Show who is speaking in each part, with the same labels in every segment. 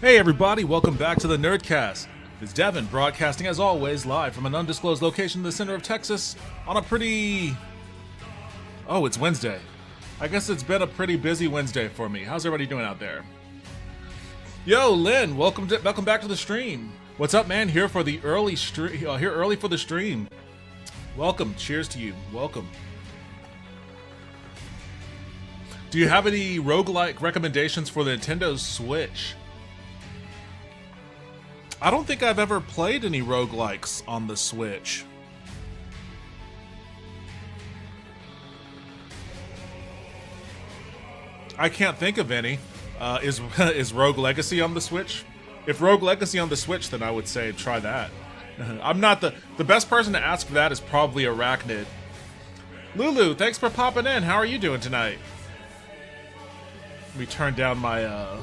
Speaker 1: Hey everybody, welcome back to the Nerdcast. It's Devin, broadcasting as always live from an undisclosed location in the center of Texas on a pretty... Oh, it's Wednesday. I guess it's been a pretty busy Wednesday for me. How's everybody doing out there? Yo, Lynn, welcome back to the stream. What's up, man? Here for the early stream. Here early for the stream. Welcome. Cheers to you. Welcome. Do you have any roguelike recommendations for the Nintendo Switch? I don't think I've ever played any roguelikes on the Switch. I can't think of any. Is Rogue Legacy on the Switch? If Rogue Legacy on the Switch, then I would say try that. I'm not the best person to ask for that is probably Arachnid. Lulu, thanks for popping in. How are you doing tonight? Let me turn down my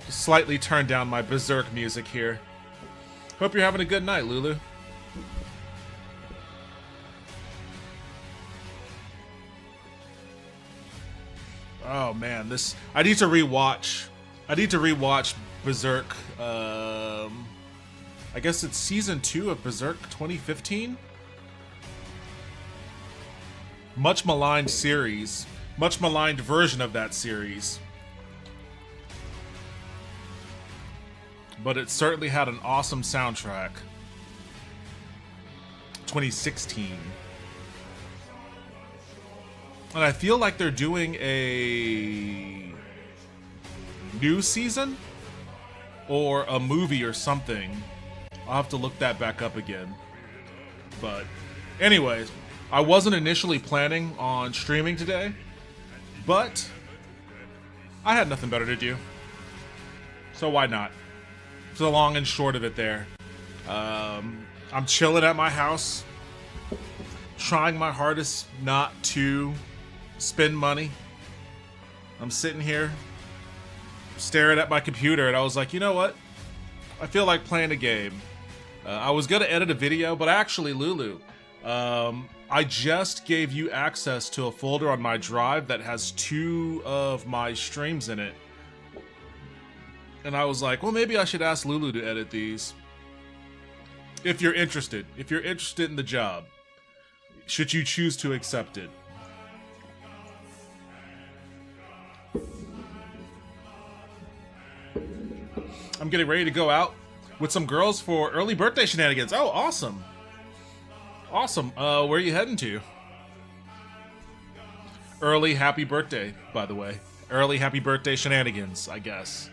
Speaker 1: slightly turn down my Berserk music here. Hope you're having a good night, Lulu. Oh man, I need to rewatch Berserk. I guess it's season 2 of Berserk 2015. Much maligned series. Much maligned version of that series. But it certainly had an awesome soundtrack. 2016. And I feel like they're doing a new season or a movie or something. I'll have to look that back up again. But anyways, I wasn't initially planning on streaming today, but I had nothing better to do. So why not? For the long and short of it there. I'm chilling at my house, trying my hardest not to spend money. I'm sitting here staring at my computer and I was like, you know what? I feel like playing a game. I was gonna edit a video, but actually, Lulu, I just gave you access to a folder on my drive that has 2 of my streams in it. And I was like, well, maybe I should ask Lulu to edit these. If you're interested. If you're interested in the job. Should you choose to accept it. I'm getting ready to go out with some girls for early birthday shenanigans. Oh, awesome. Awesome. Where are you heading to? Early happy birthday, by the way. Early happy birthday shenanigans, I guess.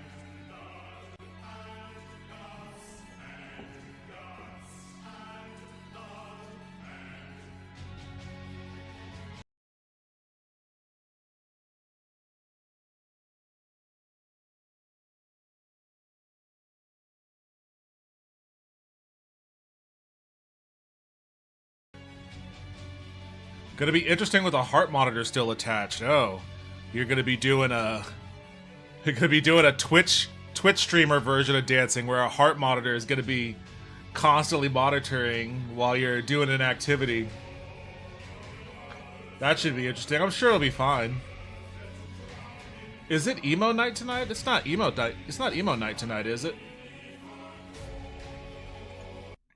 Speaker 1: Gonna be interesting with a heart monitor still attached. Oh, you're gonna be doing a Twitch streamer version of dancing where a heart monitor is gonna be constantly monitoring while you're doing an activity. That should be interesting. I'm sure it'll be fine. Is it emo night tonight? It's not emo night. It's not emo night tonight, is it?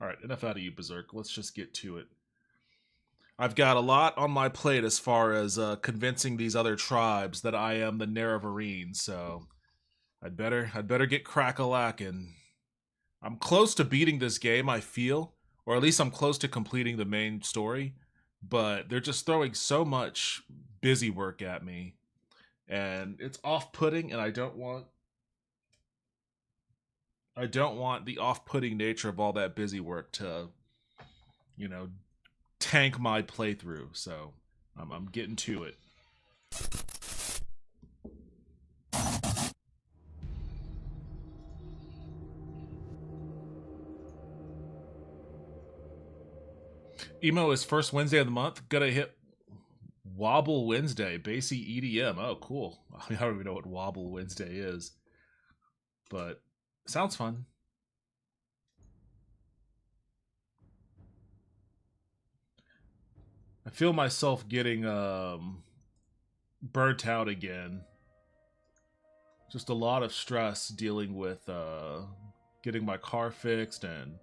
Speaker 1: All right, enough out of you, Berserk. Let's just get to it. I've got a lot on my plate as far as convincing these other tribes that I am the Nerevarine, so I'd better get crack-a-lackin'. I'm close to beating this game, I feel, or at least I'm close to completing the main story, but they're just throwing so much busy work at me, and it's off-putting, and I don't want the off-putting nature of all that busy work to, tank my playthrough, so I'm getting to it. Emo is first Wednesday of the month. Gonna hit Wobble Wednesday, Bassy EDM. Oh, cool. I don't even know what Wobble Wednesday is, but sounds fun. I feel myself getting burnt out again. Just a lot of stress dealing with getting my car fixed and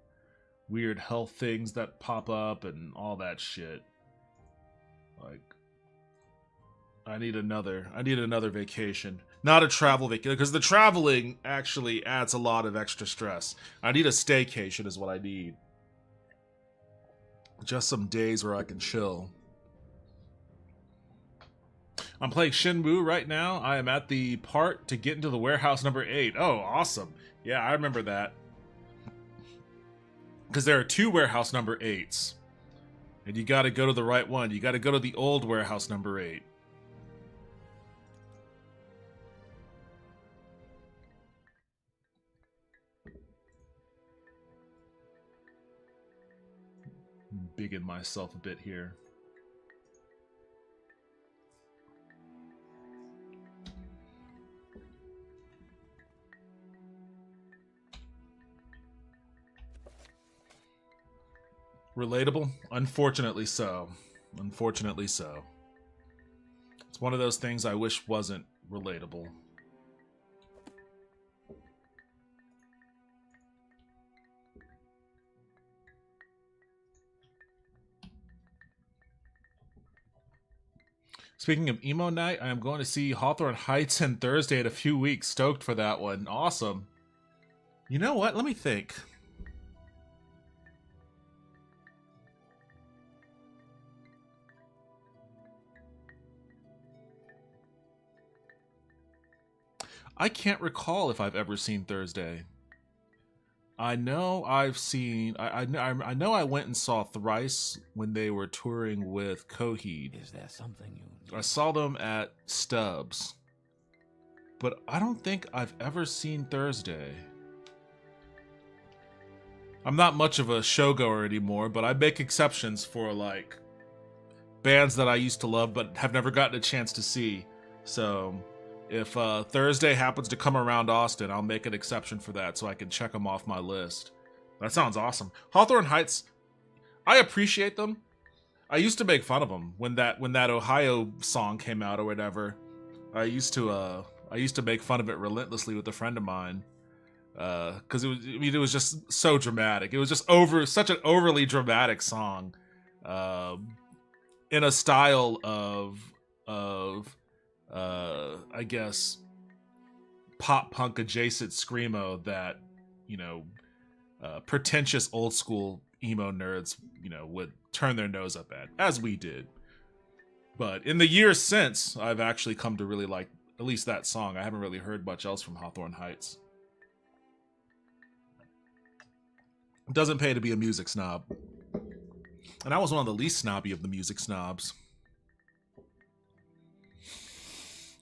Speaker 1: weird health things that pop up and all that shit. Like, I need another vacation. Not a travel vacation, because the traveling actually adds a lot of extra stress. I need a staycation is what I need. Just some days where I can chill. I'm playing Shenmue right now. I am at the part to get into the warehouse number 8. Oh, awesome. Yeah, I remember that. Because there are 2 warehouse number 8s. And you gotta go to the right one. You gotta go to the old warehouse number 8. I'm bigging myself a bit here. Relatable? Unfortunately so. Unfortunately so. It's one of those things I wish wasn't relatable. Speaking of emo night, I am going to see Hawthorne Heights on Thursday in a few weeks. Stoked for that one. Awesome. You know what? Let me think. I can't recall if I've ever seen Thursday. I know I've seen. I know I went and saw Thrice when they were touring with Coheed.
Speaker 2: Is there something you?
Speaker 1: I saw them at Stubbs, but I don't think I've ever seen Thursday. I'm not much of a showgoer anymore, but I make exceptions for like bands that I used to love but have never gotten a chance to see. So if Thursday happens to come around Austin, I'll make an exception for that so I can check them off my list. That sounds awesome. Hawthorne Heights, I appreciate them. I used to make fun of them when that Ohio song came out or whatever. I used to make fun of it relentlessly with a friend of mine because it was just so dramatic. It was just such an overly dramatic song, in a style of I guess pop punk adjacent screamo that, you know, pretentious old school emo nerds, you know, would turn their nose up as we did. But in the years since, I've actually come to really like at least that song. I haven't really heard much else from Hawthorne Heights. It doesn't pay to be a music snob. And I was one of the least snobby of the music snobs.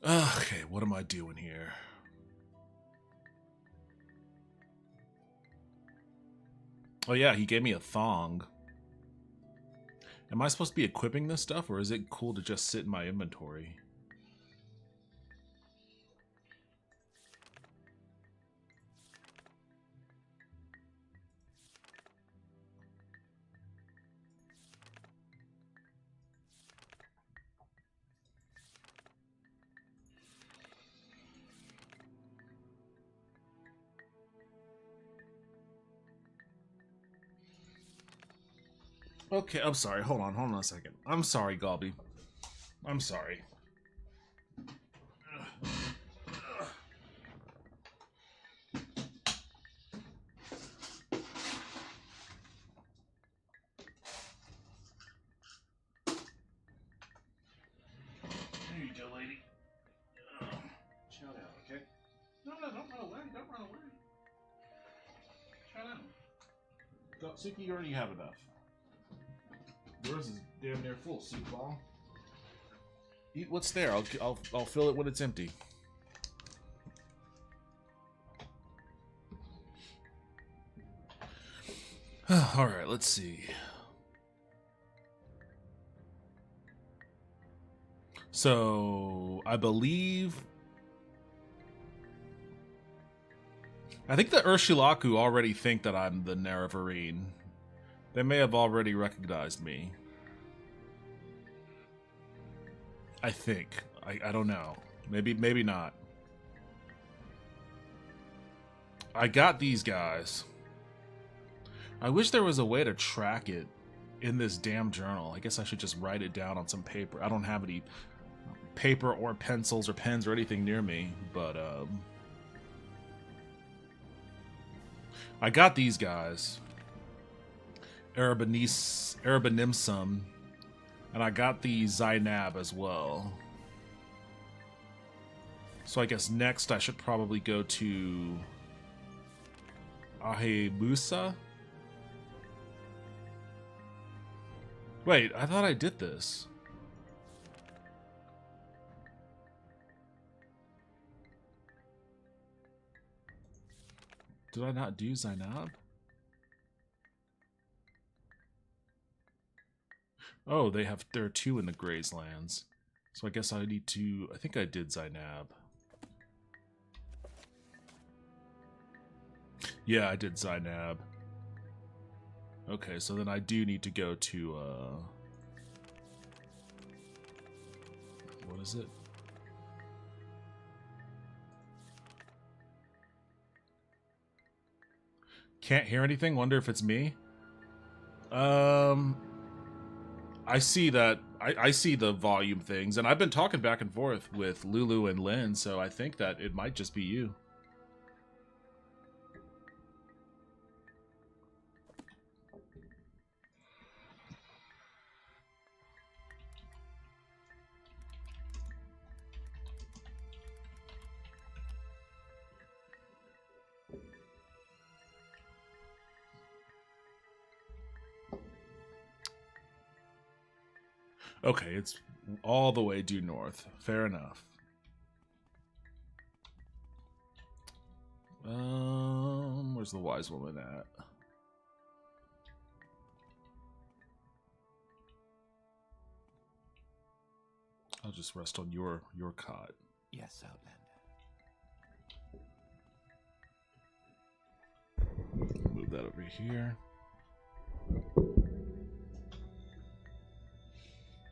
Speaker 1: Okay, what am I doing here? Oh yeah, he gave me a thong. Am I supposed to be equipping this stuff, or is it cool to just sit in my inventory? Okay, I'm sorry. Hold on a second. I'm sorry, Galby. I'm sorry. There you go, lady. Chow down, okay? No, don't run away. Don't run away. Chow down. Suki, you already have enough. Yours is damn near full, soup ball. Eat what's there. I'll fill it when it's empty. All right, let's see. So I believe. I think the Urshilaku already think that I'm the Nerevarine. They may have already recognized me. I think. I don't know. Maybe not. I got these guys. I wish there was a way to track it in this damn journal. I guess I should just write it down on some paper. I don't have any paper or pencils or pens or anything near me, but I got these guys. Arabanimsum, and I got the Zainab as well. So I guess next I should probably go to Ahebusa. Wait, I thought I did this. Did I not do Zainab? Oh, there are two in the Grayslands. So I guess I need to... I think I did Zainab. Yeah, I did Zainab. Okay, so then I do need to go to, what is it? Can't hear anything? Wonder if it's me? I see that. I see the volume things, and I've been talking back and forth with Lulu and Lynn, so I think that it might just be you. Okay, it's all the way due north. Fair enough. Where's the wise woman at? I'll just rest on your cot.
Speaker 2: Yes, Outlander.
Speaker 1: Move that over here.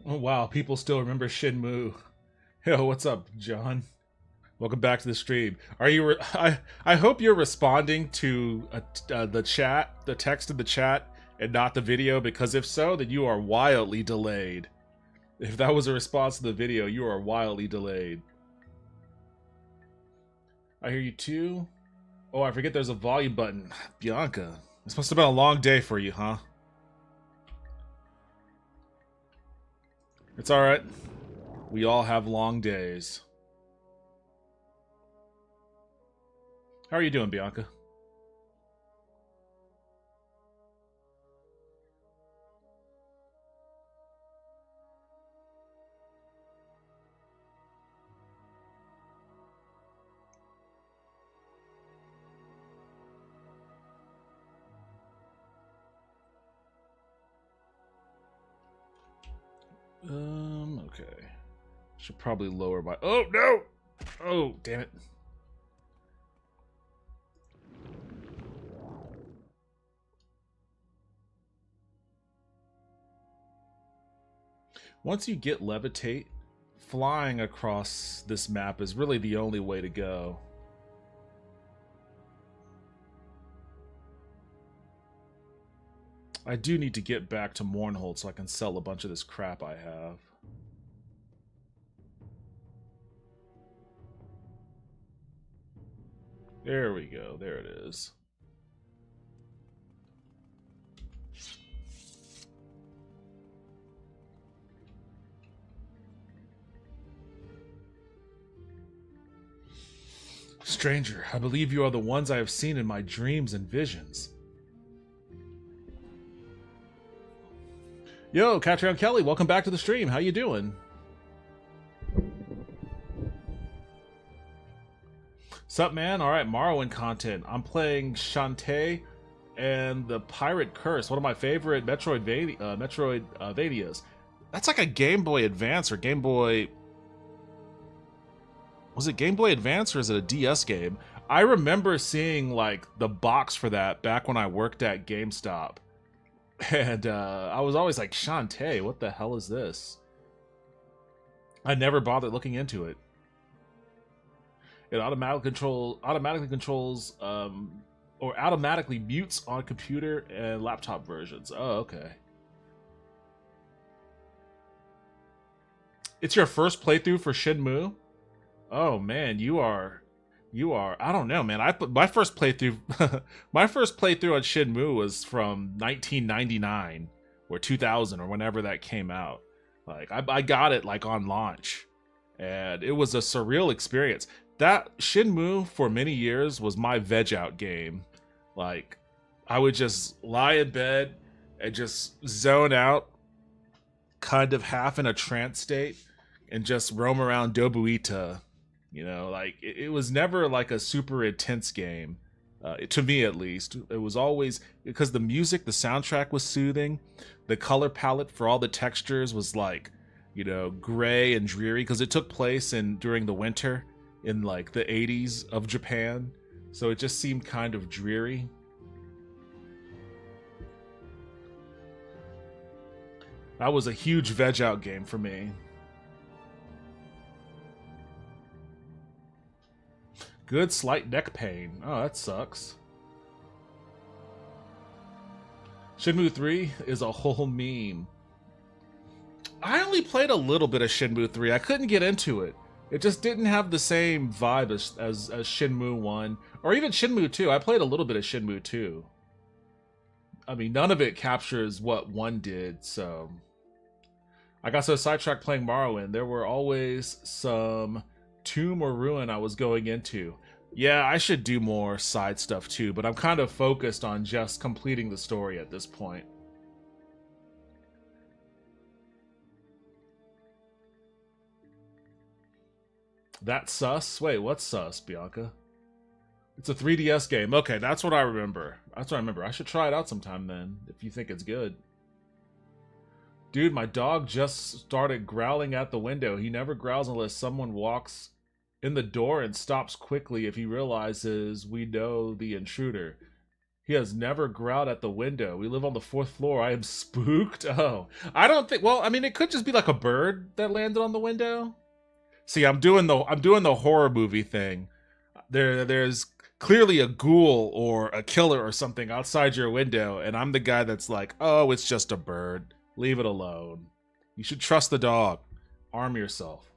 Speaker 1: Oh wow, people still remember Shenmue. Yo, what's up, John? Welcome back to the stream. Are you? I hope you're responding to the chat, the text in the chat, and not the video. Because if so, then you are wildly delayed. If that was a response to the video, you are wildly delayed. I hear you too. Oh, I forget there's a volume button. Bianca, this must have been a long day for you, huh? It's alright. We all have long days. How are you doing, Bianca? Okay. Should probably lower my... Oh, no! Oh, damn it. Once you get levitate, flying across this map is really the only way to go. I do need to get back to Mournhold so I can sell a bunch of this crap I have. There we go. There it is. Stranger, I believe you are the ones I have seen in my dreams and visions. Yo, Catrion Kelly, welcome back to the stream. How you doing? Sup, man? Alright, Morrowind content. I'm playing Shantae and the Pirate Curse, one of my favorite Metroidvanias. That's like a Game Boy Advance or Game Boy... Was it Game Boy Advance or is it a DS game? I remember seeing like the box for that back when I worked at GameStop. And I was always like, Shantae, what the hell is this? I never bothered looking into it. It automatically controls or automatically mutes on computer and laptop versions. Oh, okay. It's your first playthrough for Shenmue? Oh man, you are I don't know, man. My first playthrough my first playthrough on Shenmue was from 1999 or 2000 or whenever that came out. Like I got it like on launch, and it was a surreal experience. That Shenmue for many years was my veg out game. Like I would just lie in bed and just zone out, kind of half in a trance state, and just roam around Dobuita. You know, like it was never like a super intense game, to me at least. It was always because the music, the soundtrack was soothing, the color palette for all the textures was like, you know, gray and dreary because it took place in during the winter in like the 80s of Japan, so it just seemed kind of dreary. That was a huge veg out game for me. Good slight neck pain. Oh, that sucks. Shenmue 3 is a whole meme. I only played a little bit of Shenmue 3. I couldn't get into it. It just didn't have the same vibe as Shenmue 1. Or even Shenmue 2. I played a little bit of Shenmue 2. I mean, none of it captures what 1 did, so... I got so sidetracked playing Morrowind. There were always some tomb or ruin I was going into. Yeah, I should do more side stuff too, but I'm kind of focused on just completing the story at this point. That's sus? Wait, what's sus, Bianca? It's a 3DS game. Okay, that's what I remember. That's what I remember. I should try it out sometime then, if you think it's good. Dude, my dog just started growling at the window. He never growls unless someone walks in the door and stops quickly if he realizes we know the intruder. He has never growled at the window. We live on the 4th floor. I am spooked. Oh, I don't think. Well, I mean, it could just be like a bird that landed on the window. See, I'm doing the horror movie thing. There's clearly a ghoul or a killer or something outside your window, and I'm the guy that's like, oh, it's just a bird. Leave it alone. You should trust the dog. Arm yourself.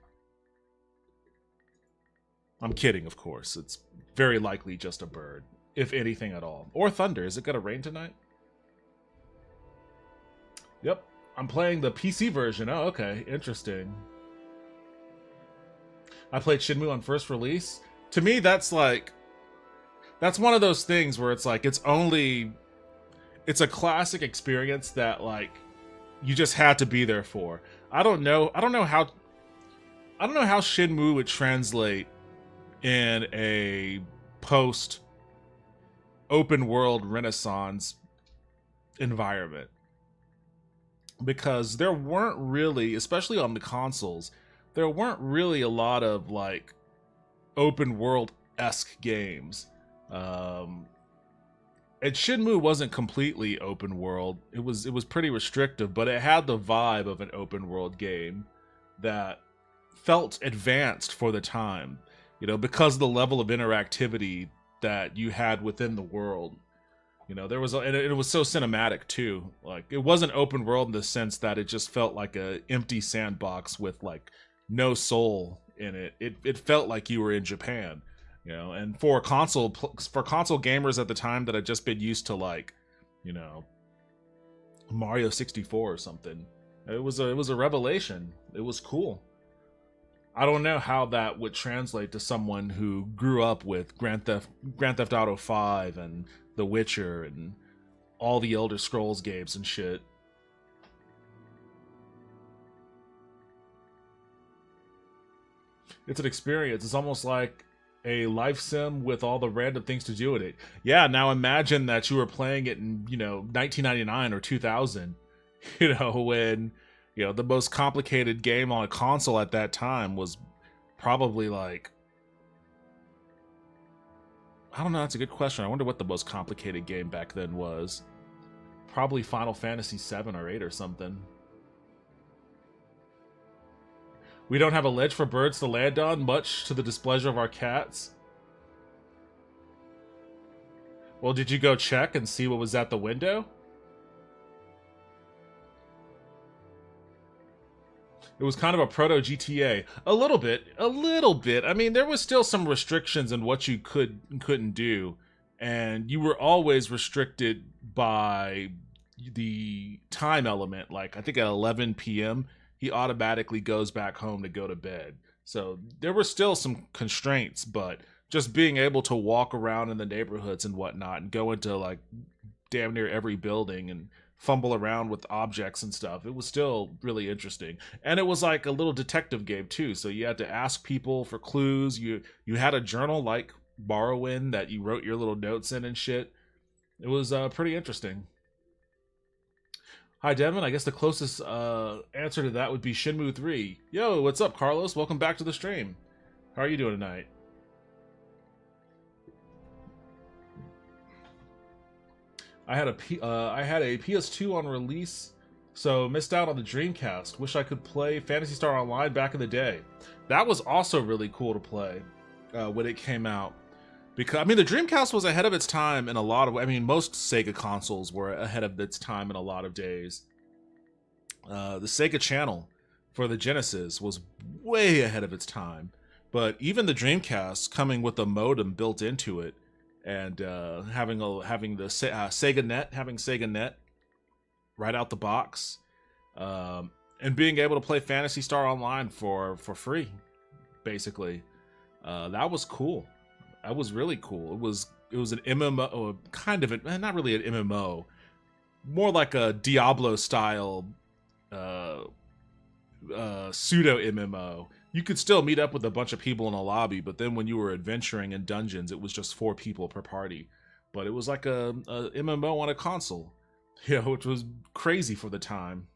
Speaker 1: I'm kidding, of course. It's very likely just a bird, if anything at all. Or thunder. Is it gonna rain tonight? Yep. I'm playing the PC version. Oh, okay. Interesting. I played Shenmue on first release. To me, that's like... That's one of those things where it's like, it's a classic experience that, like, you just had to be there for. I don't know how Shenmue would translate in a post open world Renaissance environment, because there weren't really, especially on the consoles, there weren't really a lot of like open world-esque games. And Shenmue wasn't completely open world. It was pretty restrictive, but it had the vibe of an open world game that felt advanced for the time, you know, because of the level of interactivity that you had within the world. You know, there was and it was so cinematic too. Like, it wasn't open world in the sense that it just felt like a empty sandbox with like no soul in it. It felt like you were in Japan. You know, and for console gamers at the time that had just been used to, like, you know, Mario 64 or something, it was a revelation. It was cool. I don't know how that would translate to someone who grew up with Grand Theft Auto 5 and The Witcher and all the Elder Scrolls games and shit. It's an experience. It's almost like a life sim with all the random things to do with it. Yeah, now imagine that you were playing it in, you know, 1999 or 2000, you know, when, you know, the most complicated game on a console at that time was probably like, I don't know, that's a good question. I wonder what the most complicated game back then was. Probably Final Fantasy 7 or 8 or something. We don't have a ledge for birds to land on, much to the displeasure of our cats. Well, did you go check and see what was at the window? It was kind of a proto GTA. A little bit. I mean, there was still some restrictions in what you could and couldn't do. And you were always restricted by the time element. Like, I think at 11 p.m., he automatically goes back home to go to bed. So there were still some constraints, but just being able to walk around in the neighborhoods and whatnot and go into, like, damn near every building and fumble around with objects and stuff, it was still really interesting. And it was like a little detective game too, so you had to ask people for clues. You had a journal like Morrowind that you wrote your little notes in and shit. It was pretty interesting. Hi Devin, I guess the closest answer to that would be Shenmue 3. Yo, what's up Carlos? Welcome back to the stream. How are you doing tonight? I had a PS2 on release, so missed out on the Dreamcast. Wish I could play Phantasy Star Online back in the day. That was also really cool to play when it came out. Because, I mean, the Dreamcast was ahead of its time in a lot of... I mean, most Sega consoles were ahead of its time in a lot of days. The Sega Channel for the Genesis was way ahead of its time. But even the Dreamcast, coming with a modem built into it, and having Sega Net right out the box, and being able to play Phantasy Star Online for free, basically, that was cool. That was really cool. It was an MMO, kind of not really an MMO, more like a Diablo style pseudo MMO. You could still meet up with a bunch of people in a lobby, but then when you were adventuring in dungeons, it was just 4 people per party. But it was like a MMO on a console, which was crazy for the time.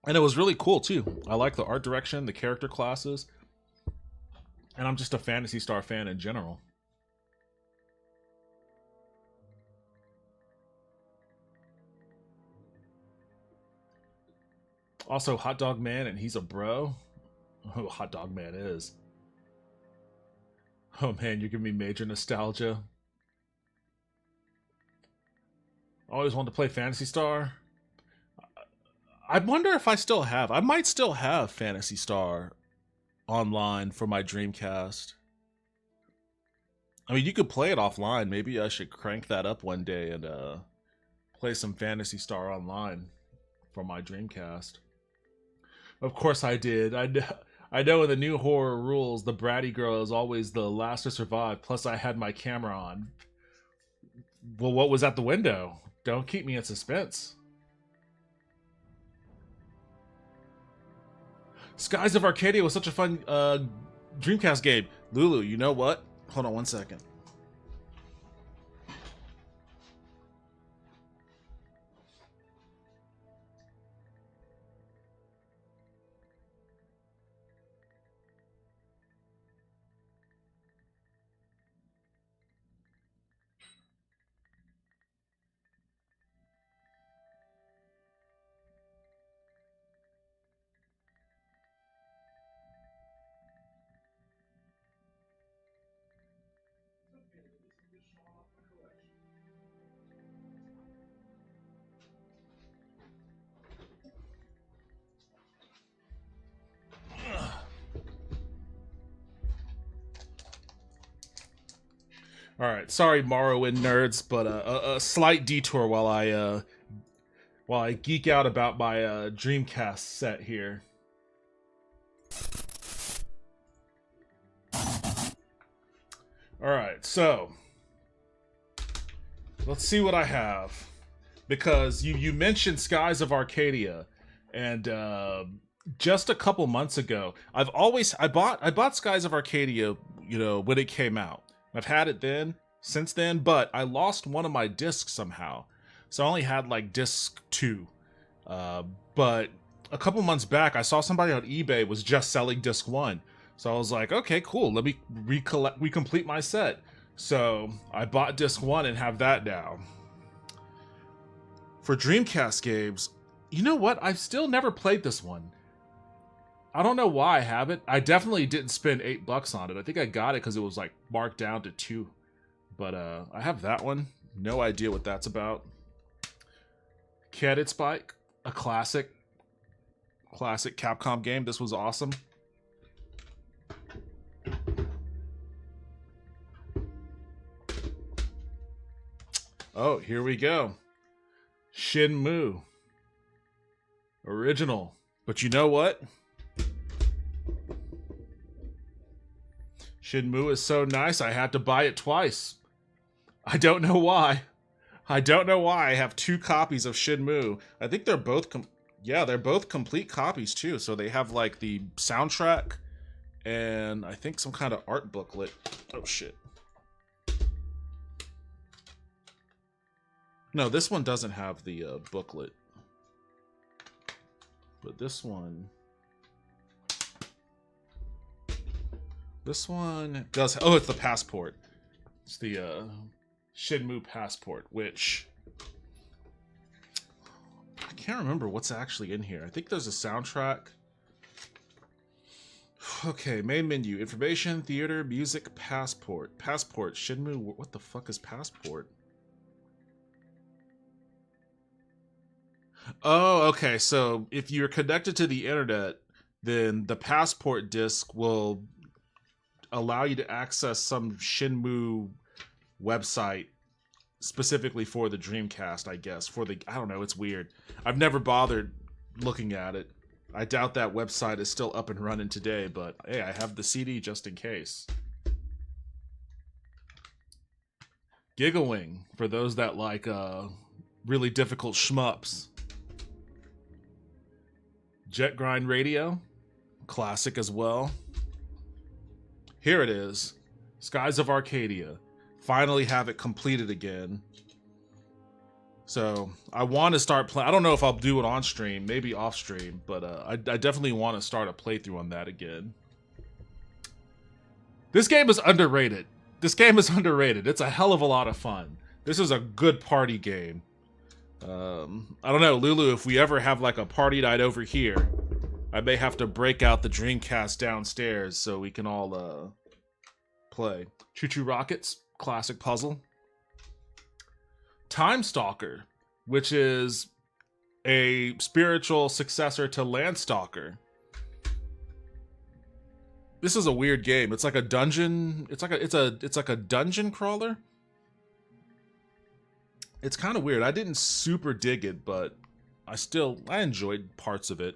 Speaker 1: And it was really cool, too. I like the art direction, the character classes, and I'm just a Phantasy Star fan in general. Also, Hot Dog Man, and he's a bro. Oh, Hot Dog Man is. Oh man, you're giving me major nostalgia. Always wanted to play Phantasy Star. I wonder if I still have. I might still have Phantasy Star online for my Dreamcast. I mean, you could play it offline. Maybe I should crank that up one day and play some Phantasy Star online for my Dreamcast. Of course I did. I know in the new horror rules, the bratty girl is always the last to survive. Plus, I had my camera on. Well, what was at the window? Don't keep me in suspense. Skies of Arcadia was such a fun Dreamcast game. Lulu, you know what? Hold on one second. All right, sorry, Morrowind nerds, but a slight detour while I geek out about my Dreamcast set here. All right, so let's see what I have, because you mentioned Skies of Arcadia, and just a couple months ago, I bought Skies of Arcadia, when it came out. I've had it since then, but I lost one of my discs somehow. So I only had like disc 2. But a couple months back, I saw somebody on eBay was just selling disc 1. So I was like, okay, cool. Let me recomplete my set. So I bought disc 1 and have that now. For Dreamcast games, you know what? I've still never played this one. I don't know why I have it. I definitely didn't spend $8 on it. I think I got it because it was like marked down to 2. But I have that one. No idea what that's about. Cadid Spike, a classic Capcom game. This was awesome. Oh, here we go. Shenmue. Original. But you know what? Shenmue is so nice, I had to buy it twice. I don't know why. I don't know why. I have 2 copies of Shenmue. I think they're both they're both complete copies too. So they have like the soundtrack and I think some kind of art booklet. Oh shit. No, this one doesn't have the booklet. But this one does. Oh, it's the passport. It's the Shenmue passport, which I can't remember what's actually in here. I think there's a soundtrack. Okay, main menu, information, theater, music, passport. Passport, Shenmue. What the fuck is passport? Oh, okay. So if you're connected to the internet, then the passport disc will allow you to access some Shenmue website specifically for the Dreamcast, I guess. I don't know, it's weird. I've never bothered looking at it. I doubt that website is still up and running today, but hey, I have the CD just in case. Gigawing, for those that like really difficult shmups. Jet Grind Radio, classic as well. Here it is, Skies of Arcadia. Finally have it completed again. So I want to start playing. I don't know if I'll do it on stream, maybe off stream, but I definitely want to start a playthrough on that again. This game is underrated. It's a hell of a lot of fun. This is a good party game. I don't know, Lulu, if we ever have like a party night over here, I may have to break out the Dreamcast downstairs so we can all play. Choo Choo Rockets, classic puzzle. Time Stalker, which is a spiritual successor to Landstalker. This is a weird game. It's like a dungeon. It's like a dungeon crawler. It's kind of weird. I didn't super dig it, but I enjoyed parts of it.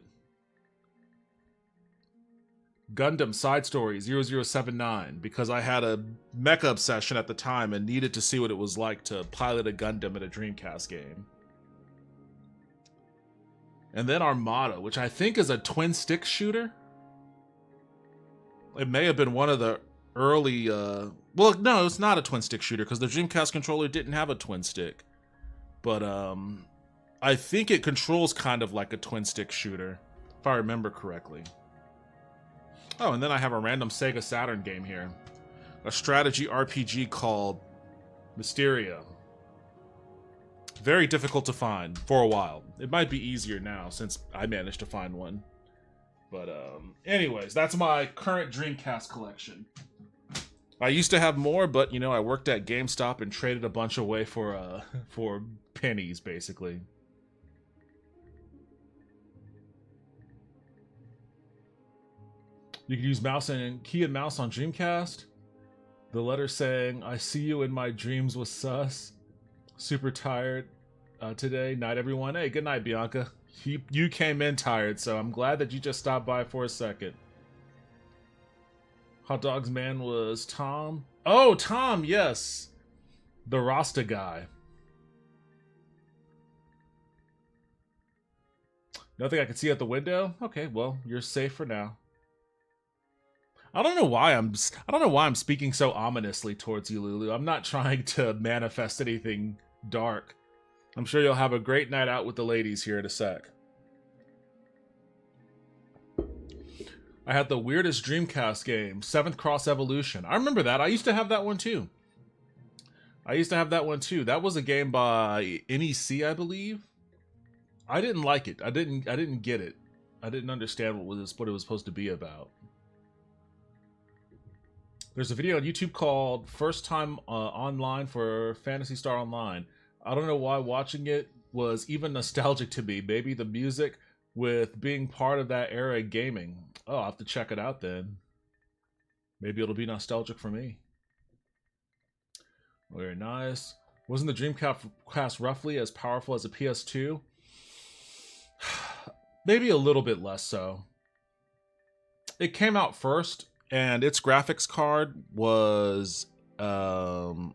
Speaker 1: Gundam Side Story 0079, because I had a mecha obsession at the time and needed to see what it was like to pilot a Gundam in a Dreamcast game. And then Armada, which I think is a twin stick shooter. It may have been one of the early well, no, it's not a twin stick shooter because the Dreamcast controller didn't have a twin stick. But I think it controls kind of like a twin stick shooter, if I remember correctly. Oh, and then I have a random Sega Saturn game here. A strategy RPG called Mysteria. Very difficult to find for a while. It might be easier now since I managed to find one. But anyways, that's my current Dreamcast collection. I used to have more, but you know, I worked at GameStop and traded a bunch away for pennies, basically. You can use mouse and key and mouse on Dreamcast. The letter saying, "I see you in my dreams" was sus. Super tired today. Night, everyone. Hey, good night, Bianca. You came in tired, so I'm glad that you just stopped by for a second. Hot Dogs Man was Tom. Oh, Tom, yes. The Rasta guy. Nothing I can see out the window? Okay, well, you're safe for now. I don't know why I'm speaking so ominously towards you, Lulu. I'm not trying to manifest anything dark. I'm sure you'll have a great night out with the ladies here in a sec. I had the weirdest Dreamcast game, 7th Cross Evolution. I remember that. I used to have that one too. That was a game by NEC, I believe. I didn't like it. I didn't get it. I didn't understand what it was supposed to be about. There's a video on YouTube called First Time Online for Phantasy Star Online. I don't know why watching it was even nostalgic to me. Maybe the music with being part of that era of gaming. Oh, I'll have to check it out then. Maybe it'll be nostalgic for me. Very nice. Wasn't the Dreamcast roughly as powerful as a PS2? Maybe a little bit less so. It came out first, and its graphics card was a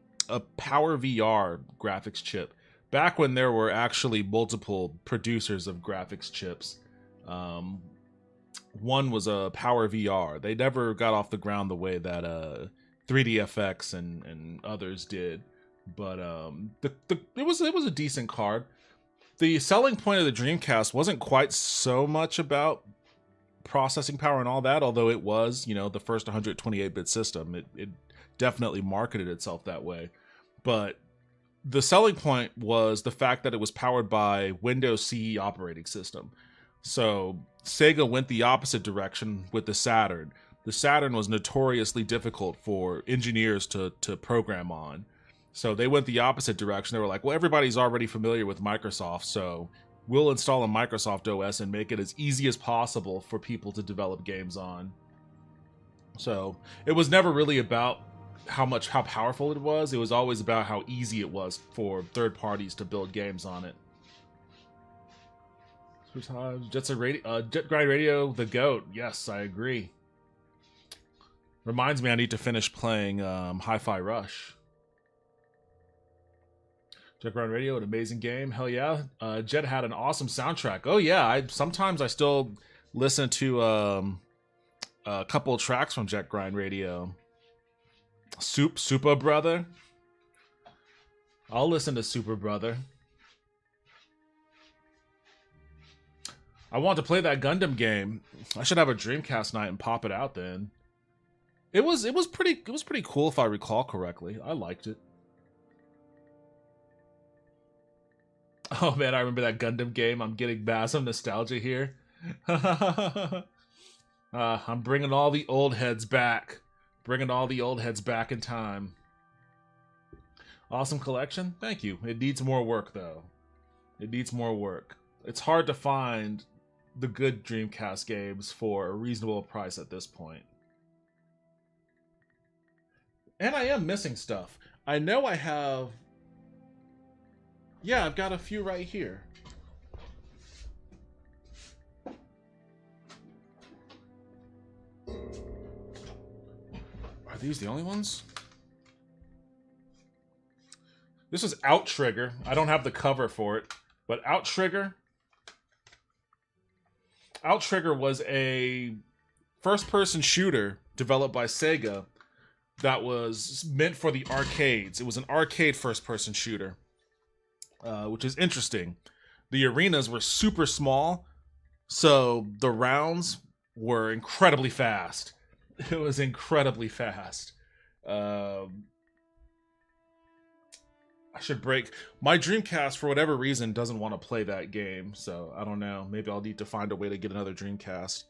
Speaker 1: Power VR graphics chip. Back when there were actually multiple producers of graphics chips. One was a Power VR. They never got off the ground the way that 3DFX and others did. But it was a decent card. The selling point of the Dreamcast wasn't quite so much about processing power and all that, although it was, you know, the first 128-bit system. It definitely marketed itself that way. But the selling point was the fact that it was powered by Windows CE operating system. So Sega went the opposite direction with the Saturn. The Saturn was notoriously difficult for engineers to program on. So they went the opposite direction. They were like, well, everybody's already familiar with Microsoft, so we'll install a Microsoft OS and make it as easy as possible for people to develop games on. So it was never really about how powerful it was. It was always about how easy it was for third parties to build games on it. Jet Grind Radio, the GOAT. Yes, I agree. Reminds me I need to finish playing Hi-Fi Rush. Jet Grind Radio, an amazing game. Hell yeah. Jet had an awesome soundtrack. Oh yeah, sometimes I still listen to a couple of tracks from Jet Grind Radio. Super Brother. I'll listen to Super Brother. I want to play that Gundam game. I should have a Dreamcast night and pop it out then. It was pretty cool if I recall correctly. I liked it. Oh man, I remember that Gundam game. I'm getting massive nostalgia here. I'm bringing all the old heads back. Bringing all the old heads back in time. Awesome collection. Thank you. It needs more work, though. It needs more work. It's hard to find the good Dreamcast games for a reasonable price at this point. And I am missing stuff. I know I have... Yeah, I've got a few right here. Are these the only ones? This is Outrigger. I don't have the cover for it, but Outrigger. Outrigger was a first-person shooter developed by Sega that was meant for the arcades. It was an arcade first-person shooter, which is interesting. The arenas were super small, so the rounds were incredibly fast. It was incredibly fast. I should break... My Dreamcast, for whatever reason, doesn't want to play that game, so I don't know. Maybe I'll need to find a way to get another Dreamcast.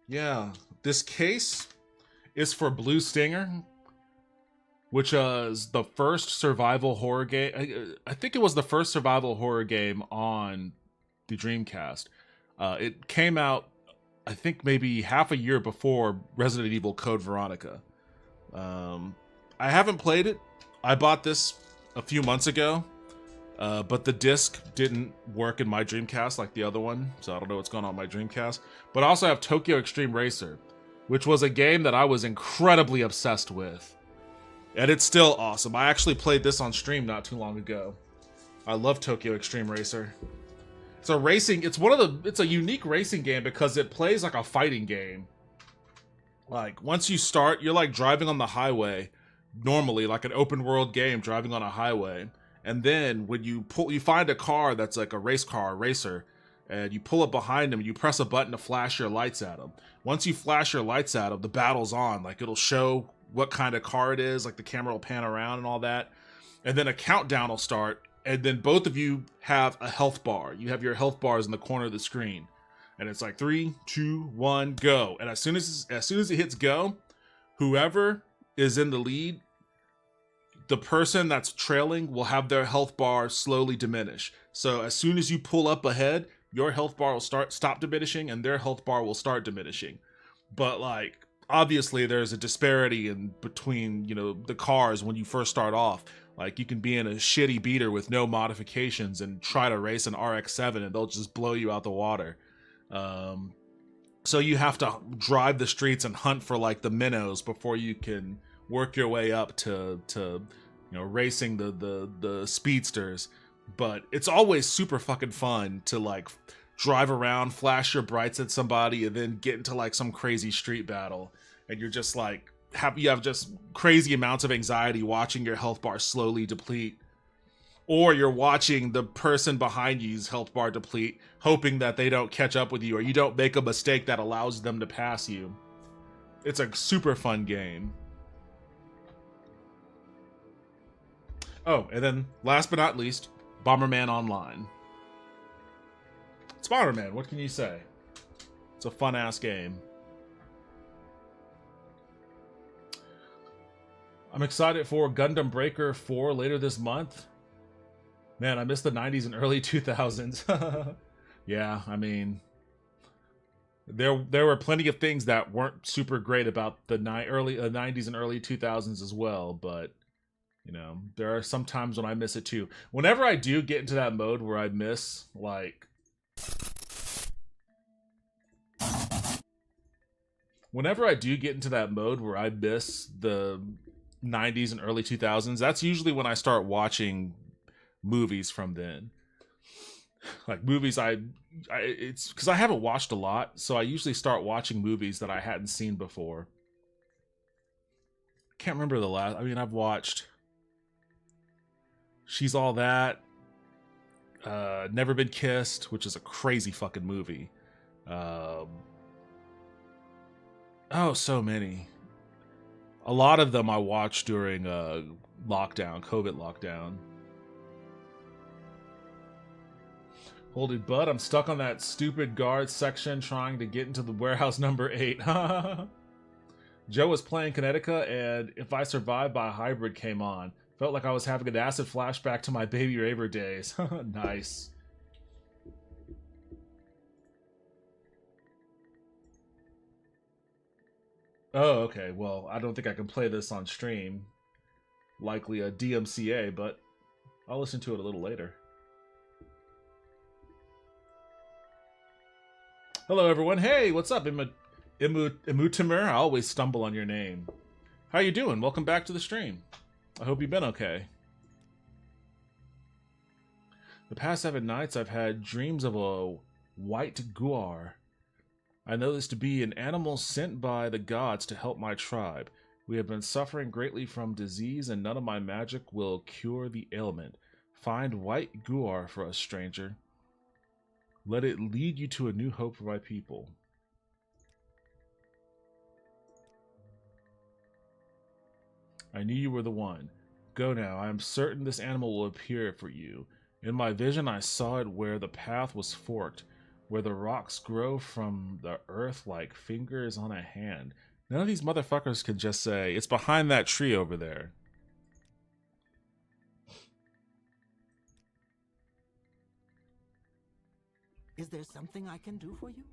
Speaker 1: Yeah, this case is for Blue Stinger, which was the first survival horror game. I think it was the first survival horror game on the Dreamcast. It came out, I think, maybe half a year before Resident Evil Code Veronica. I haven't played it. I bought this a few months ago, but the disc didn't work in my Dreamcast like the other one, so I don't know what's going on with my Dreamcast. But I also have Tokyo Extreme Racer, which was a game that I was incredibly obsessed with. And it's still awesome. I actually played this on stream not too long ago. I love Tokyo Extreme Racer. It's a racing, it's a unique racing game because it plays like a fighting game. Like, once you start, you're like driving on the highway, normally, like an open world game, driving on a highway. And then when you find a car that's like a race car, a racer, and you pull up behind them, you press a button to flash your lights at them. Once you flash your lights at them, the battle's on. Like, it'll show what kind of car it is, like the camera will pan around and all that. And then a countdown will start, and then both of you have a health bar. You have your health bars in the corner of the screen, and it's like 3, 2, 1, go. And as soon as it hits go, whoever is in the lead, the person that's trailing will have their health bar slowly diminish. So as soon as you pull up ahead, your health bar will stop diminishing, and their health bar will start diminishing. But like, obviously there's a disparity in between, you know, the cars when you first start off. Like, you can be in a shitty beater with no modifications and try to race an RX-7 and they'll just blow you out the water. So you have to drive the streets and hunt for like the minnows before you can work your way up to you know, racing the speedsters. But it's always super fucking fun to like drive around, flash your brights at somebody, and then get into like some crazy street battle, and you're just like you have just crazy amounts of anxiety watching your health bar slowly deplete, or you're watching the person behind you's health bar deplete, hoping that they don't catch up with you or you don't make a mistake that allows them to pass you. It's a super fun game. Oh, and then last but not least, Bomberman Online. It's Bomberman, what can you say? It's a fun-ass game. I'm excited for Gundam Breaker 4 later this month. Man, I miss the 90s and early 2000s. Yeah, I mean, there were plenty of things that weren't super great about the early 90s and early 2000s as well, but you know, there are some times when I miss it too. Whenever I do get into that mode where I miss, like, whenever I do get into that mode where I miss the 90s and early 2000s, that's usually when I start watching movies from then. Like movies, it's because I haven't watched a lot, so I usually start watching movies that I hadn't seen before. Can't remember the last. I mean, I've watched She's All That, Never Been Kissed, which is a crazy fucking movie. Oh, so many. A lot of them I watched during lockdown, COVID lockdown. Holy butt, I'm stuck on that stupid guard section trying to get into the warehouse number 8. Joe was playing Connecticut, and If I Survive by Hybrid came on. Felt like I was having an acid flashback to my Baby Raver days. Nice. Oh, okay. Well, I don't think I can play this on stream. Likely a DMCA, but I'll listen to it a little later. Hello, everyone. Hey, what's up? Imutimer? I always stumble on your name. How you doing? Welcome back to the stream. I hope you've been okay. The past 7 nights, I've had dreams of a white guar. I know this to be an animal sent by the gods to help my tribe. We have been suffering greatly from disease, and none of my magic will cure the ailment. Find white guar for us, stranger. Let it lead you to a new hope for my people. I knew you were the one. Go now. I am certain this animal will appear for you. In my vision, I saw it where the path was forked, where the rocks grow from the earth like fingers on a hand. None of these motherfuckers can just say, it's behind that tree over there.
Speaker 2: Is there something I can do for you?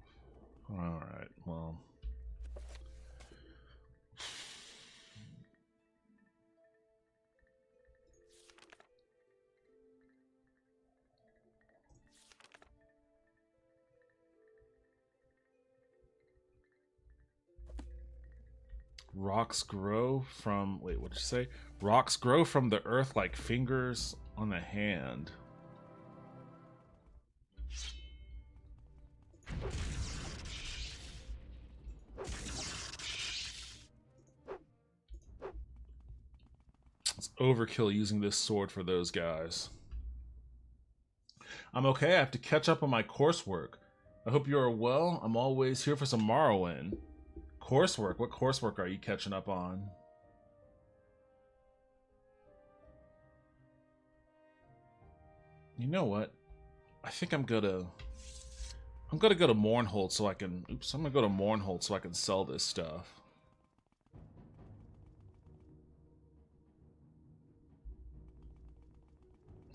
Speaker 1: Alright, well. Rocks grow from... Wait, what did you say? Rocks grow from the earth like fingers on a hand. It's overkill using this sword for those guys. I'm okay. I have to catch up on my coursework. I hope you are well. I'm always here for some morrowind. Coursework? What coursework are you catching up on? You know what? I think I'm gonna go to Mournhold so I can. Oops, I'm gonna go to Mournhold so I can sell this stuff.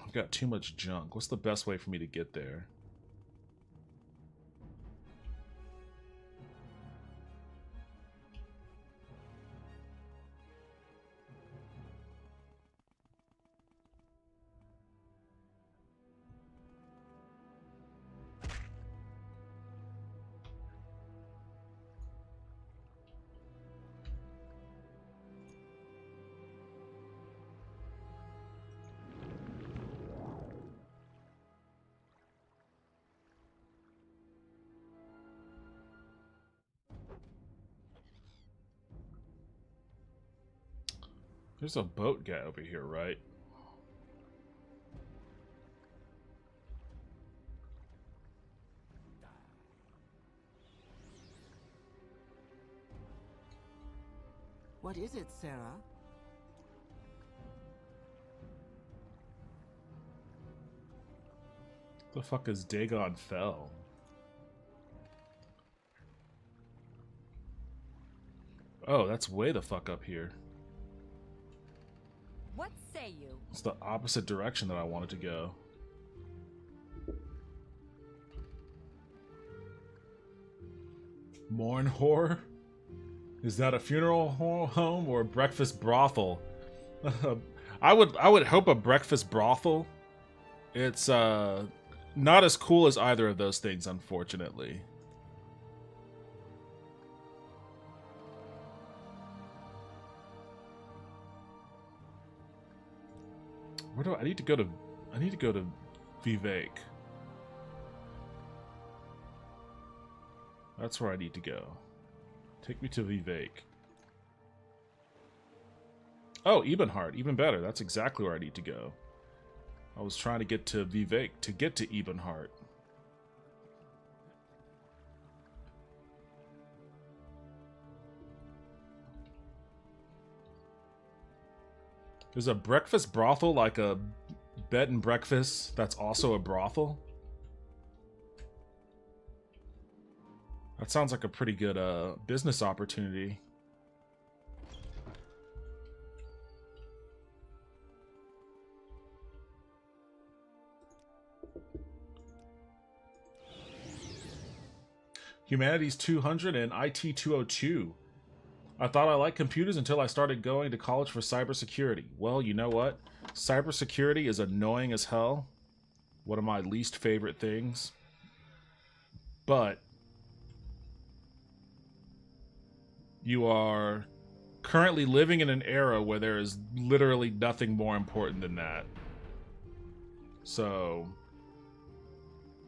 Speaker 1: I've got too much junk. What's the best way for me to get there? There's a boat guy over here, right?
Speaker 2: What is it, Sarah?
Speaker 1: The fuck is Dagon Fell? Oh, that's way the fuck up here.
Speaker 3: What say you?
Speaker 1: It's the opposite direction that I wanted to go. Mourn whore? Is that a funeral home or a breakfast brothel? I would hope a breakfast brothel. It's not as cool as either of those things, unfortunately. Where do I need to go to? I need to go to Vivek. That's where I need to go. Take me to Vivek. Oh, Ebenhard, even better. That's exactly where I need to go. I was trying to get to Vivek to get to Ebenhard. Is a breakfast brothel like a bed and breakfast that's also a brothel? That sounds like a pretty good business opportunity. Humanities 200 and IT 202. I thought I liked computers until I started going to college for cybersecurity. Well, you know what? Cybersecurity is annoying as hell. One of my least favorite things. But you are currently living in an era where there is literally nothing more important than that. So,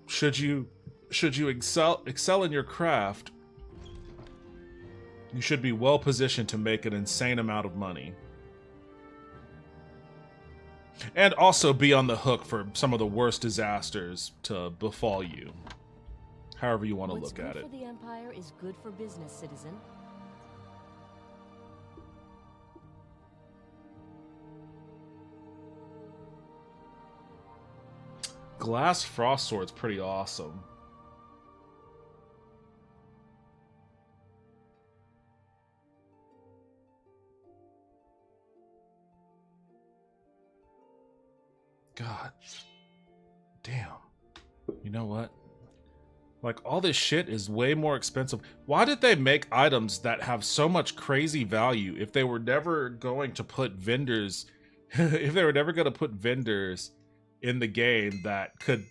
Speaker 1: should you excel in your craft, you should be well positioned to make an insane amount of money. And also be on the hook for some of the worst disasters to befall you. However you want to look at it.
Speaker 3: What's good for the Empire is good for business, citizen.
Speaker 1: Glass Frost Sword's pretty awesome. God. Damn. You know what? Like, all this shit is way more expensive. Why did they make items that have so much crazy value if they were never going to put vendors... if they were never going to put vendors in the game that could,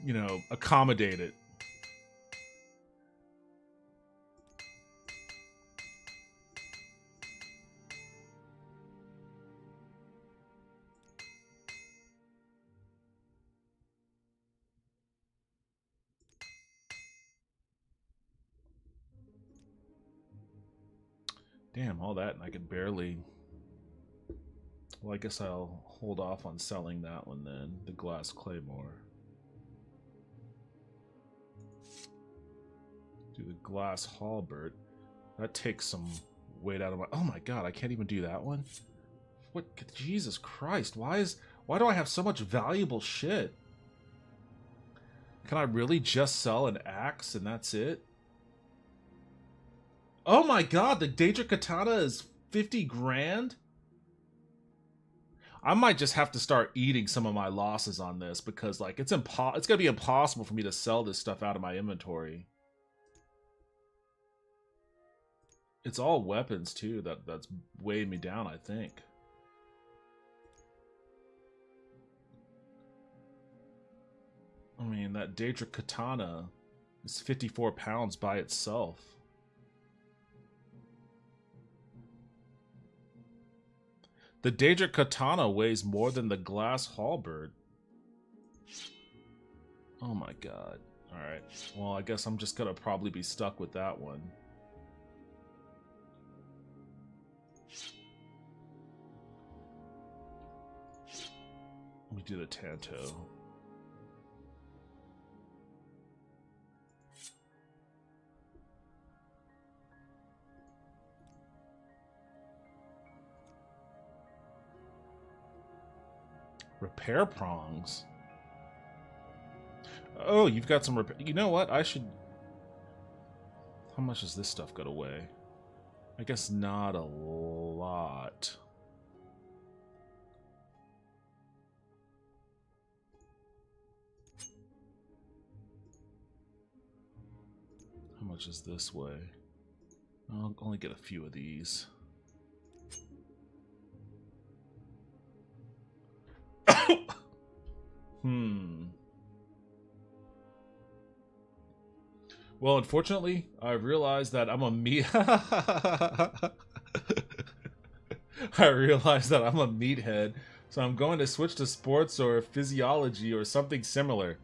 Speaker 1: you know, accommodate it? Damn, all that, and I could barely... Well, I guess I'll hold off on selling that one then. The Glass Claymore. Do the Glass Halberd. That takes some weight out of my... Oh my god, I can't even do that one? What? Jesus Christ, why Why do I have so much valuable shit? Can I really just sell an axe and that's it? Oh my god, the Daedric Katana is 50 grand? I might just have to start eating some of my losses on this because, like, it's gonna be impossible for me to sell this stuff out of my inventory. It's all weapons too that's weighing me down, I think. I mean, that Daedric Katana is 54 pounds by itself. The Daedric Katana weighs more than the glass halberd. Oh my god. Alright. Well, I guess I'm just gonna probably be stuck with that one. Let me do the Tanto. Repair prongs. Oh, you've got some repair. You know what? I should. How much does this stuff go away? I guess not a lot. How much is this way? I'll only get a few of these. Well, unfortunately, I've realized that I'm a I realized that I'm a meathead, so I'm going to switch to sports or physiology or something similar.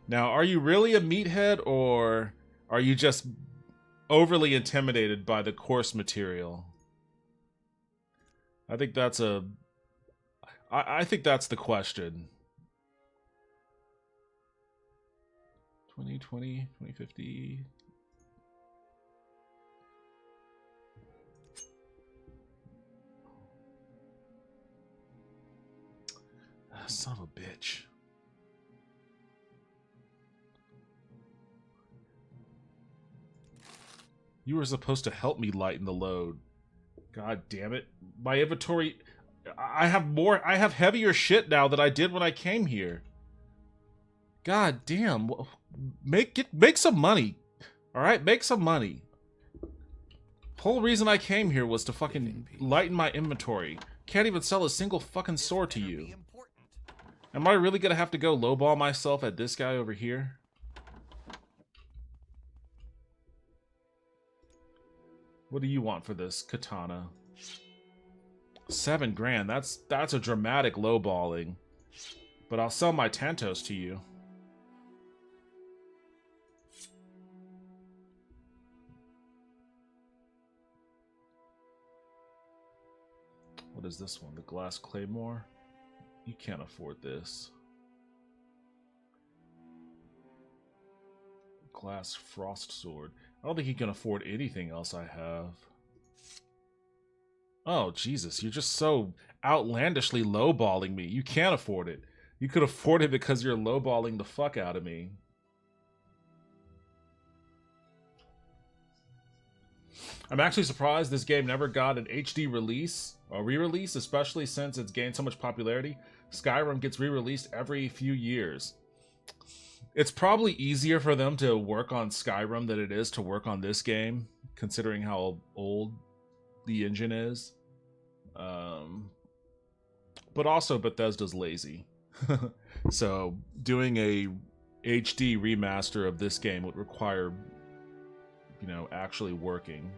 Speaker 1: Now, are you really a meathead, or are you just overly intimidated by the course material? I think that's I think that's the question. 2020, 2050. Son of a bitch. You were supposed to help me lighten the load. God damn it. My inventory... I have heavier shit now than I did when I came here. God damn. Make some money. Alright, make some money. The whole reason I came here was to fucking lighten my inventory. Can't even sell a single fucking sword to you. Am I really gonna have to go lowball myself at this guy over here? What do you want for this katana? 7 grand. That's a dramatic lowballing. But I'll sell my Tantos to you. What is this one? The glass claymore? You can't afford this. Glass frost sword. I don't think you can afford anything else I have. Oh, Jesus, you're just so outlandishly lowballing me. You can't afford it. You could afford it because you're lowballing the fuck out of me. I'm actually surprised this game never got an HD release or re-release, especially since it's gained so much popularity. Skyrim gets re-released every few years. It's probably easier for them to work on Skyrim than it is to work on this game, considering how old the engine is. But also Bethesda's lazy. So doing a HD remaster of this game would require, you know, actually working.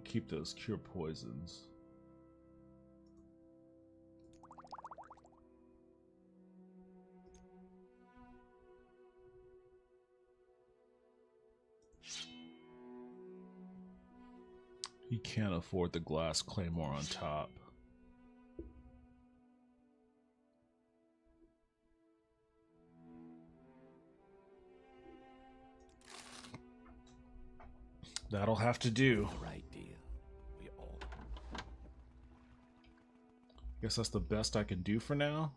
Speaker 1: Keep those cure poisons. He can't afford the glass claymore on top. That'll have to do.
Speaker 4: The right deal. We all.
Speaker 1: Guess that's the best I can do for now.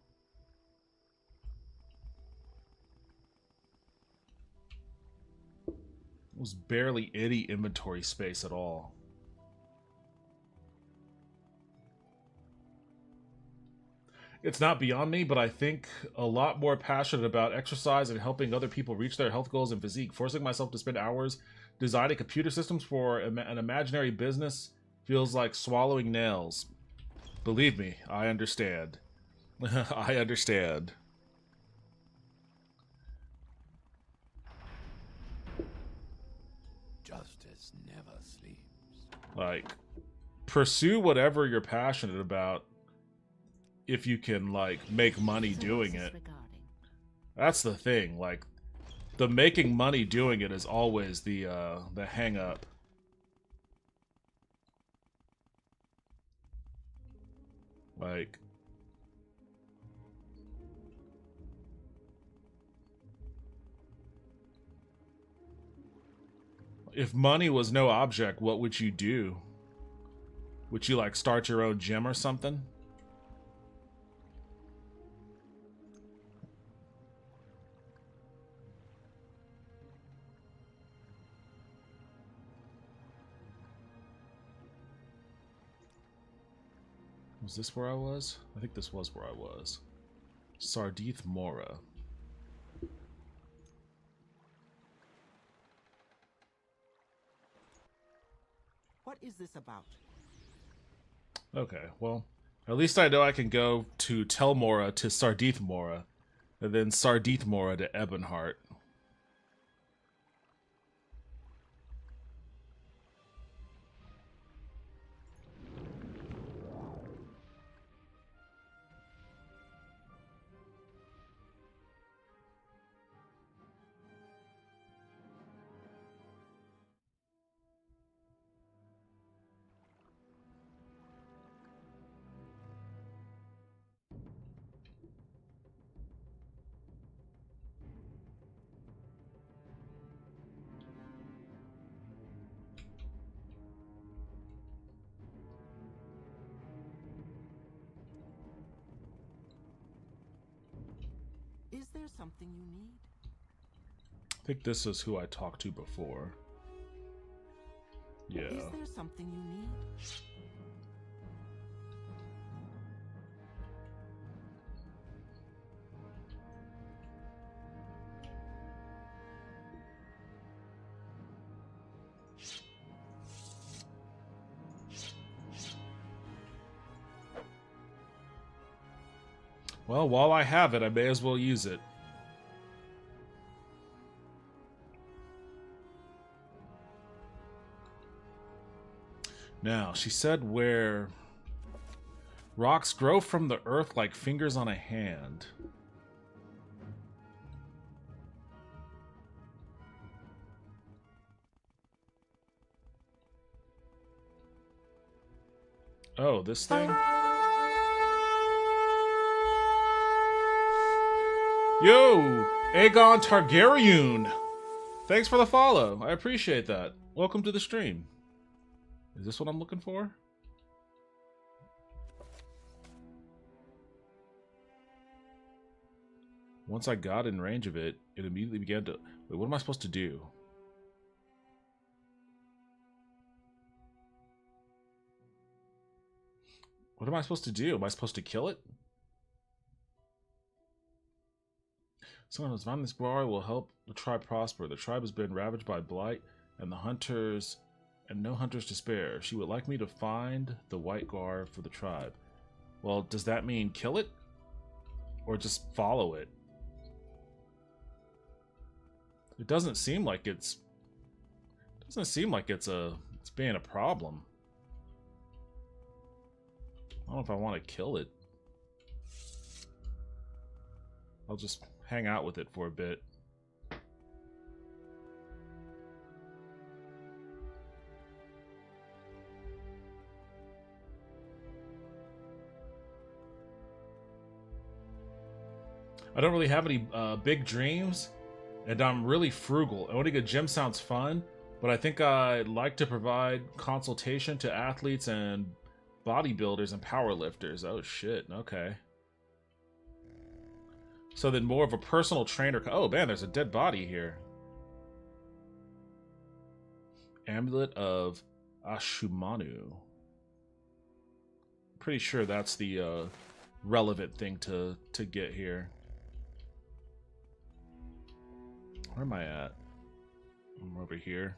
Speaker 1: It was barely any inventory space at all. It's not beyond me, but I think a lot more passionate about exercise and helping other people reach their health goals and physique. Forcing myself to spend hours designing computer systems for an imaginary business feels like swallowing nails. Believe me, I understand. I understand.
Speaker 4: Justice never sleeps.
Speaker 1: Like, pursue whatever you're passionate about if you can, like, make money doing it. That's the thing. Like, the making money doing it is always the hang up. Like, if money was no object, what would you do? Would you, like, start your own gym or something? Was this where I was? I think this was where I was. Sardith Mora.
Speaker 2: What is this about?
Speaker 1: Okay, well, at least I know I can go to Tel Mora to Sardith Mora, and then Sardith Mora to Ebonheart.
Speaker 2: Is there something you need?
Speaker 1: I think this is who I talked to before. Yeah.
Speaker 2: Is there something you need?
Speaker 1: Well, while I have it, I may as well use it. Now, she said where rocks grow from the earth like fingers on a hand. Oh, this thing? Yo, Aegon Targaryen. Thanks for the follow. I appreciate that. Welcome to the stream. Is this what I'm looking for? Once I got in range of it, it immediately began to... Wait, what am I supposed to do? What am I supposed to do? Am I supposed to kill it? Someone who's found this broguy will help the tribe prosper. The tribe has been ravaged by blight, and the hunters, and no hunters to spare. She would like me to find the white guard for the tribe. Well, does that mean kill it? Or just follow it? It doesn't seem like it's... it's being a problem. I don't know if I want to kill it. I'll just hang out with it for a bit. I don't really have any big dreams, and I'm really frugal. Owning a gym sounds fun, but I think I'd like to provide consultation to athletes and bodybuilders and powerlifters. Oh shit, okay. So then more of a personal trainer. Oh man, there's a dead body here. Amulet of Ashumanu. Pretty sure that's the relevant thing to get here. Where am I at? I'm over here.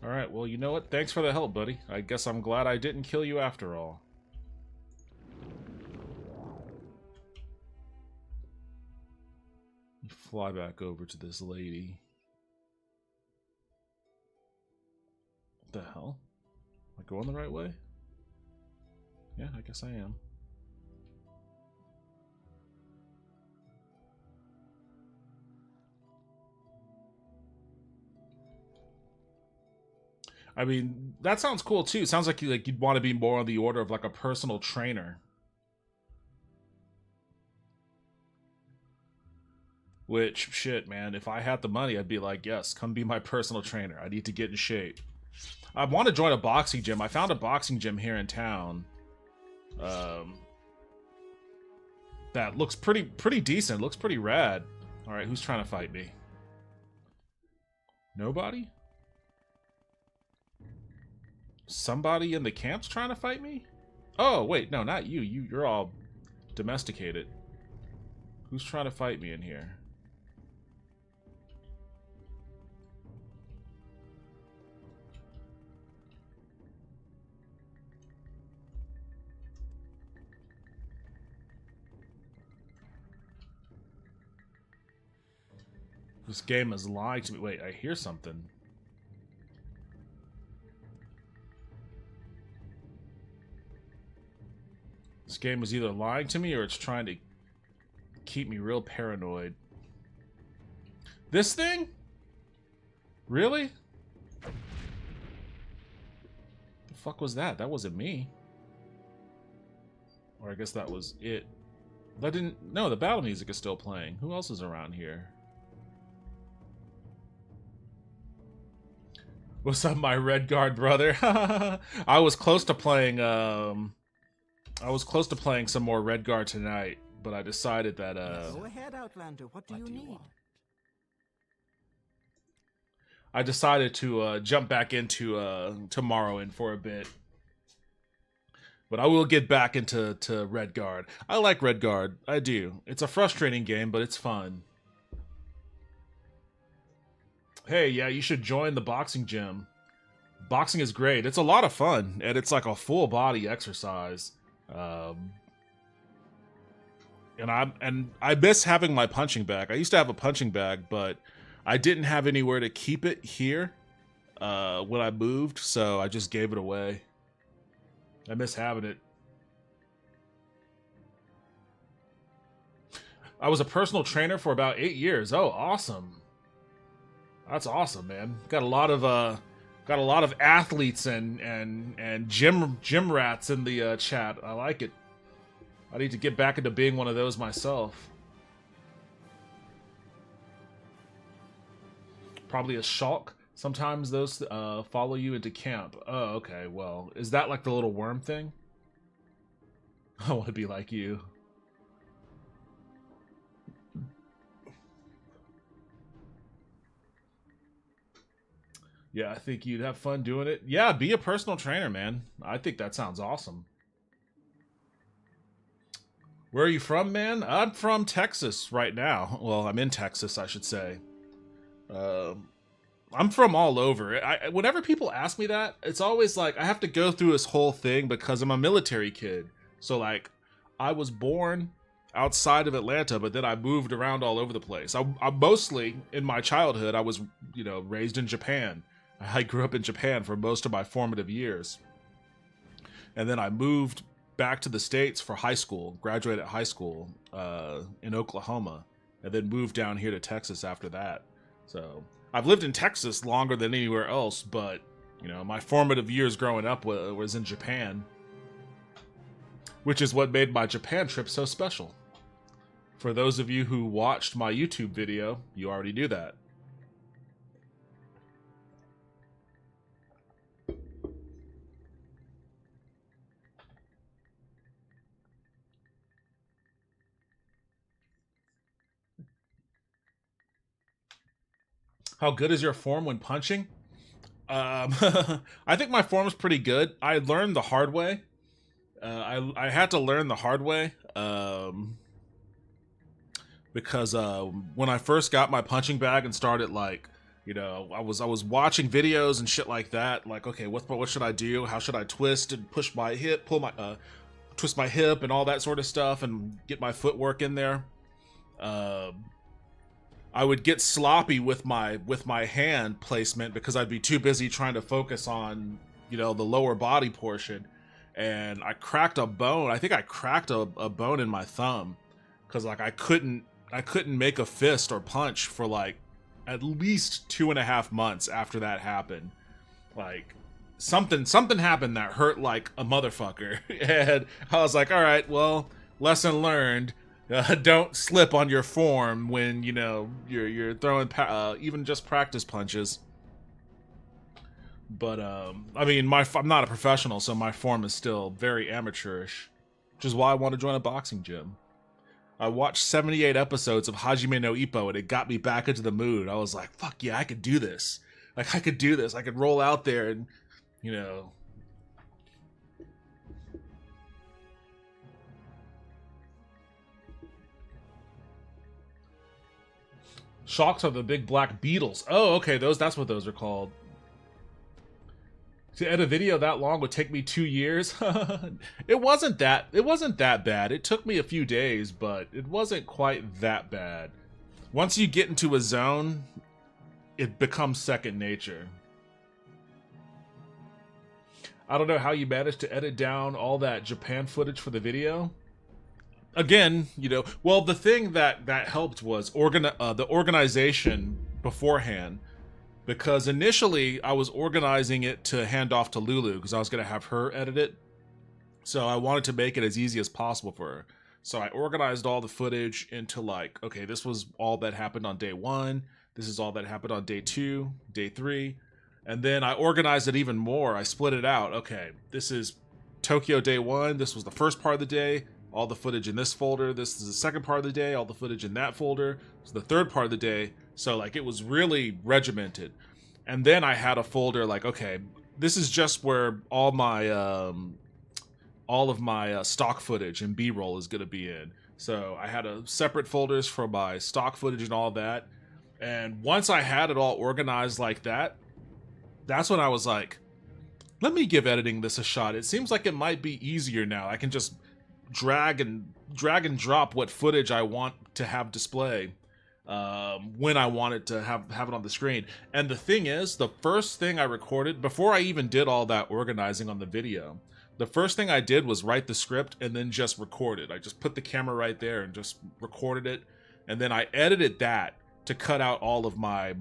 Speaker 1: Alright, well, you know what? Thanks for the help, buddy. I guess I'm glad I didn't kill you after all. Fly back over to this lady. What the hell? Am I going the right way? Yeah, I guess I am. I mean, that sounds cool too. It sounds like you'd want to be more on the order of like a personal trainer. Which, shit, man, if I had the money, I'd be like, yes, come be my personal trainer. I need to get in shape. I want to join a boxing gym. I found a boxing gym here in town. That looks pretty decent. Looks pretty rad. All right, who's trying to fight me? Nobody? Somebody in the camp's trying to fight me? Oh, wait, no, not you. You're all domesticated. Who's trying to fight me in here? This game is lying to me. Wait, I hear something. This game is either lying to me or it's trying to keep me real paranoid. This thing? Really? The fuck was that? That wasn't me. Or I guess that was it. That didn't... No, the battle music is still playing. Who else is around here? What's up, my Red Guard brother? I was close to playing, some more Red Guard tonight, but I decided that,
Speaker 2: Go ahead, Outlander. What do you need?
Speaker 1: I decided to, jump back into, to Morrowind for a bit. But I will get back into Red Guard. I like Red Guard. I do. It's a frustrating game, but it's fun. Hey, yeah, you should join the boxing gym. Boxing is great. It's a lot of fun, and it's like a full body exercise. And I miss having my punching bag. I used to have a punching bag, but I didn't have anywhere to keep it here when I moved, so I just gave it away. I miss having it. I was a personal trainer for about 8 years. Oh, awesome. That's awesome, man. Got a lot of athletes and gym rats in the chat. I like it. I need to get back into being one of those myself. Probably a shulk. Sometimes those follow you into camp. Oh, okay. Well, is that like the little worm thing? I want to be like you. Yeah, I think you'd have fun doing it. Yeah, be a personal trainer, man. I think that sounds awesome. Where are you from, man? I'm from Texas right now. Well, I'm in Texas, I should say. I'm from all over. Whenever people ask me that, it's always like I have to go through this whole thing because I'm a military kid. So, like, I was born outside of Atlanta, but then I moved around all over the place. I mostly, in my childhood, I was, raised in Japan. I grew up in Japan for most of my formative years. And then I moved back to the States for high school, graduated high school in Oklahoma, and then moved down here to Texas after that. So I've lived in Texas longer than anywhere else, but, You know, my formative years growing up was in Japan, which is what made my Japan trip so special. For those of you who watched my YouTube video, you already knew that. How good is your form when punching? I think my form's pretty good. I learned the hard way. I had to learn the hard way because when I first got my punching bag and started, like, you know, I was watching videos and shit like that. Like, okay, what should I do? How should I twist and push my hip, twist my hip and all that sort of stuff, and get my footwork in there. I would get sloppy with my hand placement because I'd be too busy trying to focus on, you know, the lower body portion, and I cracked a bone. I think I cracked a bone in my thumb because, like, I couldn't make a fist or punch for like at least 2.5 months after that happened. Like, something happened that hurt like a motherfucker, and I was like, all right, well, lesson learned. Don't slip on your form when, you know, you're throwing even just practice punches. But I mean, I'm not a professional, so my form is still very amateurish, which is why I want to join a boxing gym. I watched 78 episodes of Hajime no Ippo, and it got me back into the mood. I was like, fuck yeah, I could do this. Like, I could do this. I could roll out there and, you know. Shocks are the big black beetles. Oh, okay, that's what those are called. To edit a video that long would take me 2 years. It wasn't that bad. It took me a few days, but it wasn't quite that bad. Once you get into a zone, it becomes second nature. I don't know how you managed to edit down all that Japan footage for the video. Again, you know, well, the thing that helped was the organization beforehand, because initially I was organizing it to hand off to Lulu because I was going to have her edit it. So I wanted to make it as easy as possible for her. So I organized all the footage into, like, okay, this was all that happened on day 1. This is all that happened on day 2, day 3. And then I organized it even more. I split it out. Okay, this is Tokyo day 1. This was the first part of the day. All the footage in this folder. This is the second part of the day. All the footage in that folder. This is the third part of the day. So, like, it was really regimented. And then I had a folder like, okay, this is just where all of my stock footage and B-roll is going to be in. So I had a separate folders for my stock footage and all that. And once I had it all organized like that, that's when I was like, let me give editing this a shot. It seems like it might be easier now. I can just drag and drop what footage I want to have display when I wanted to have it on the screen. And the thing is, the first thing I recorded, before I even did all that organizing on the video, the first thing I did was write the script and then just record it. I just put the camera right there and just recorded it. And then I edited that to cut out all of my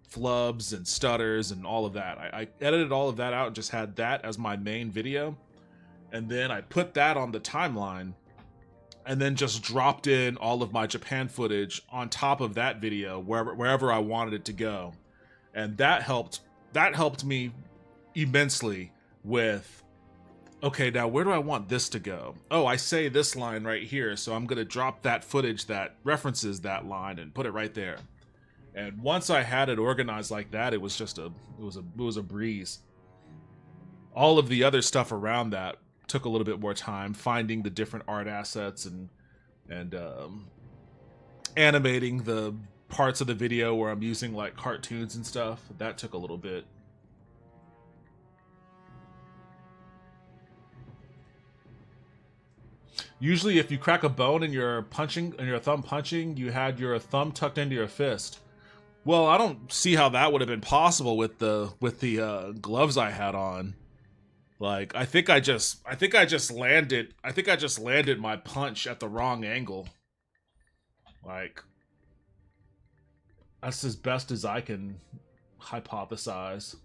Speaker 1: flubs and stutters and all of that. I edited all of that out and just had that as my main video. And then I put that on the timeline and then just dropped in all of my Japan footage on top of that video wherever I wanted it to go. And that helped me immensely with, okay, now where do I want this to go? Oh, I say this line right here, so I'm going to drop that footage that references that line and put it right there. And once I had it organized like that, it was just it was a breeze. All of the other stuff around that took a little bit more time, finding the different art assets and animating the parts of the video where I'm using like cartoons and stuff. That took a little bit. Usually if you crack a bone in your thumb punching, you had your thumb tucked into your fist. Well, I don't see how that would have been possible with the gloves I had on. Like, I think I just landed my punch at the wrong angle. Like, that's as best as I can hypothesize.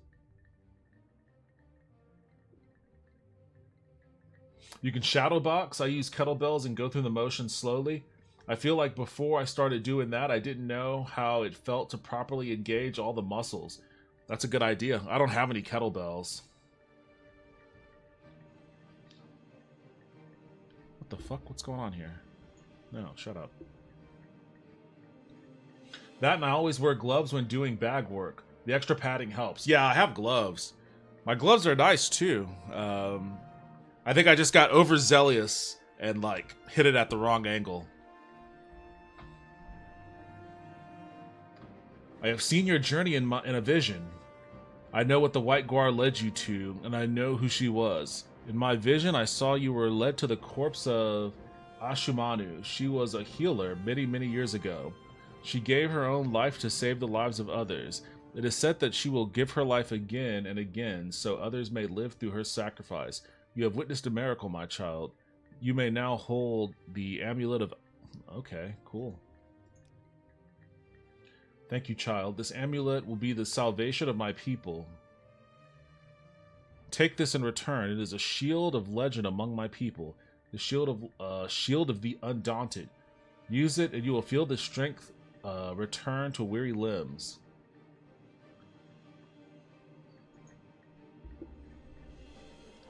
Speaker 1: You can shadow box. I use kettlebells and go through the motions slowly. I feel like before I started doing that, I didn't know how it felt to properly engage all the muscles. That's a good idea. I don't have any kettlebells. What the fuck? What's going on here? No, shut up. That, and I always wear gloves when doing bag work. The extra padding helps. Yeah, I have gloves. My gloves are nice too. I think I just got overzealous and like hit it at the wrong angle. I have seen your journey in a vision. I know what the White Guar led you to, and I know who she was. In my vision, I saw you were led to the corpse of Ashumanu. She was a healer many years ago. She gave her own life to save the lives of others. It is said that she will give her life again and again, so others may live through her sacrifice. You have witnessed a miracle, my child. You may now hold the amulet of... Okay, cool. Thank you, child. This amulet will be the salvation of my people. Take this in return. It is a shield of legend among my people. The shield of the undaunted. Use it, and you will feel the strength return to weary limbs.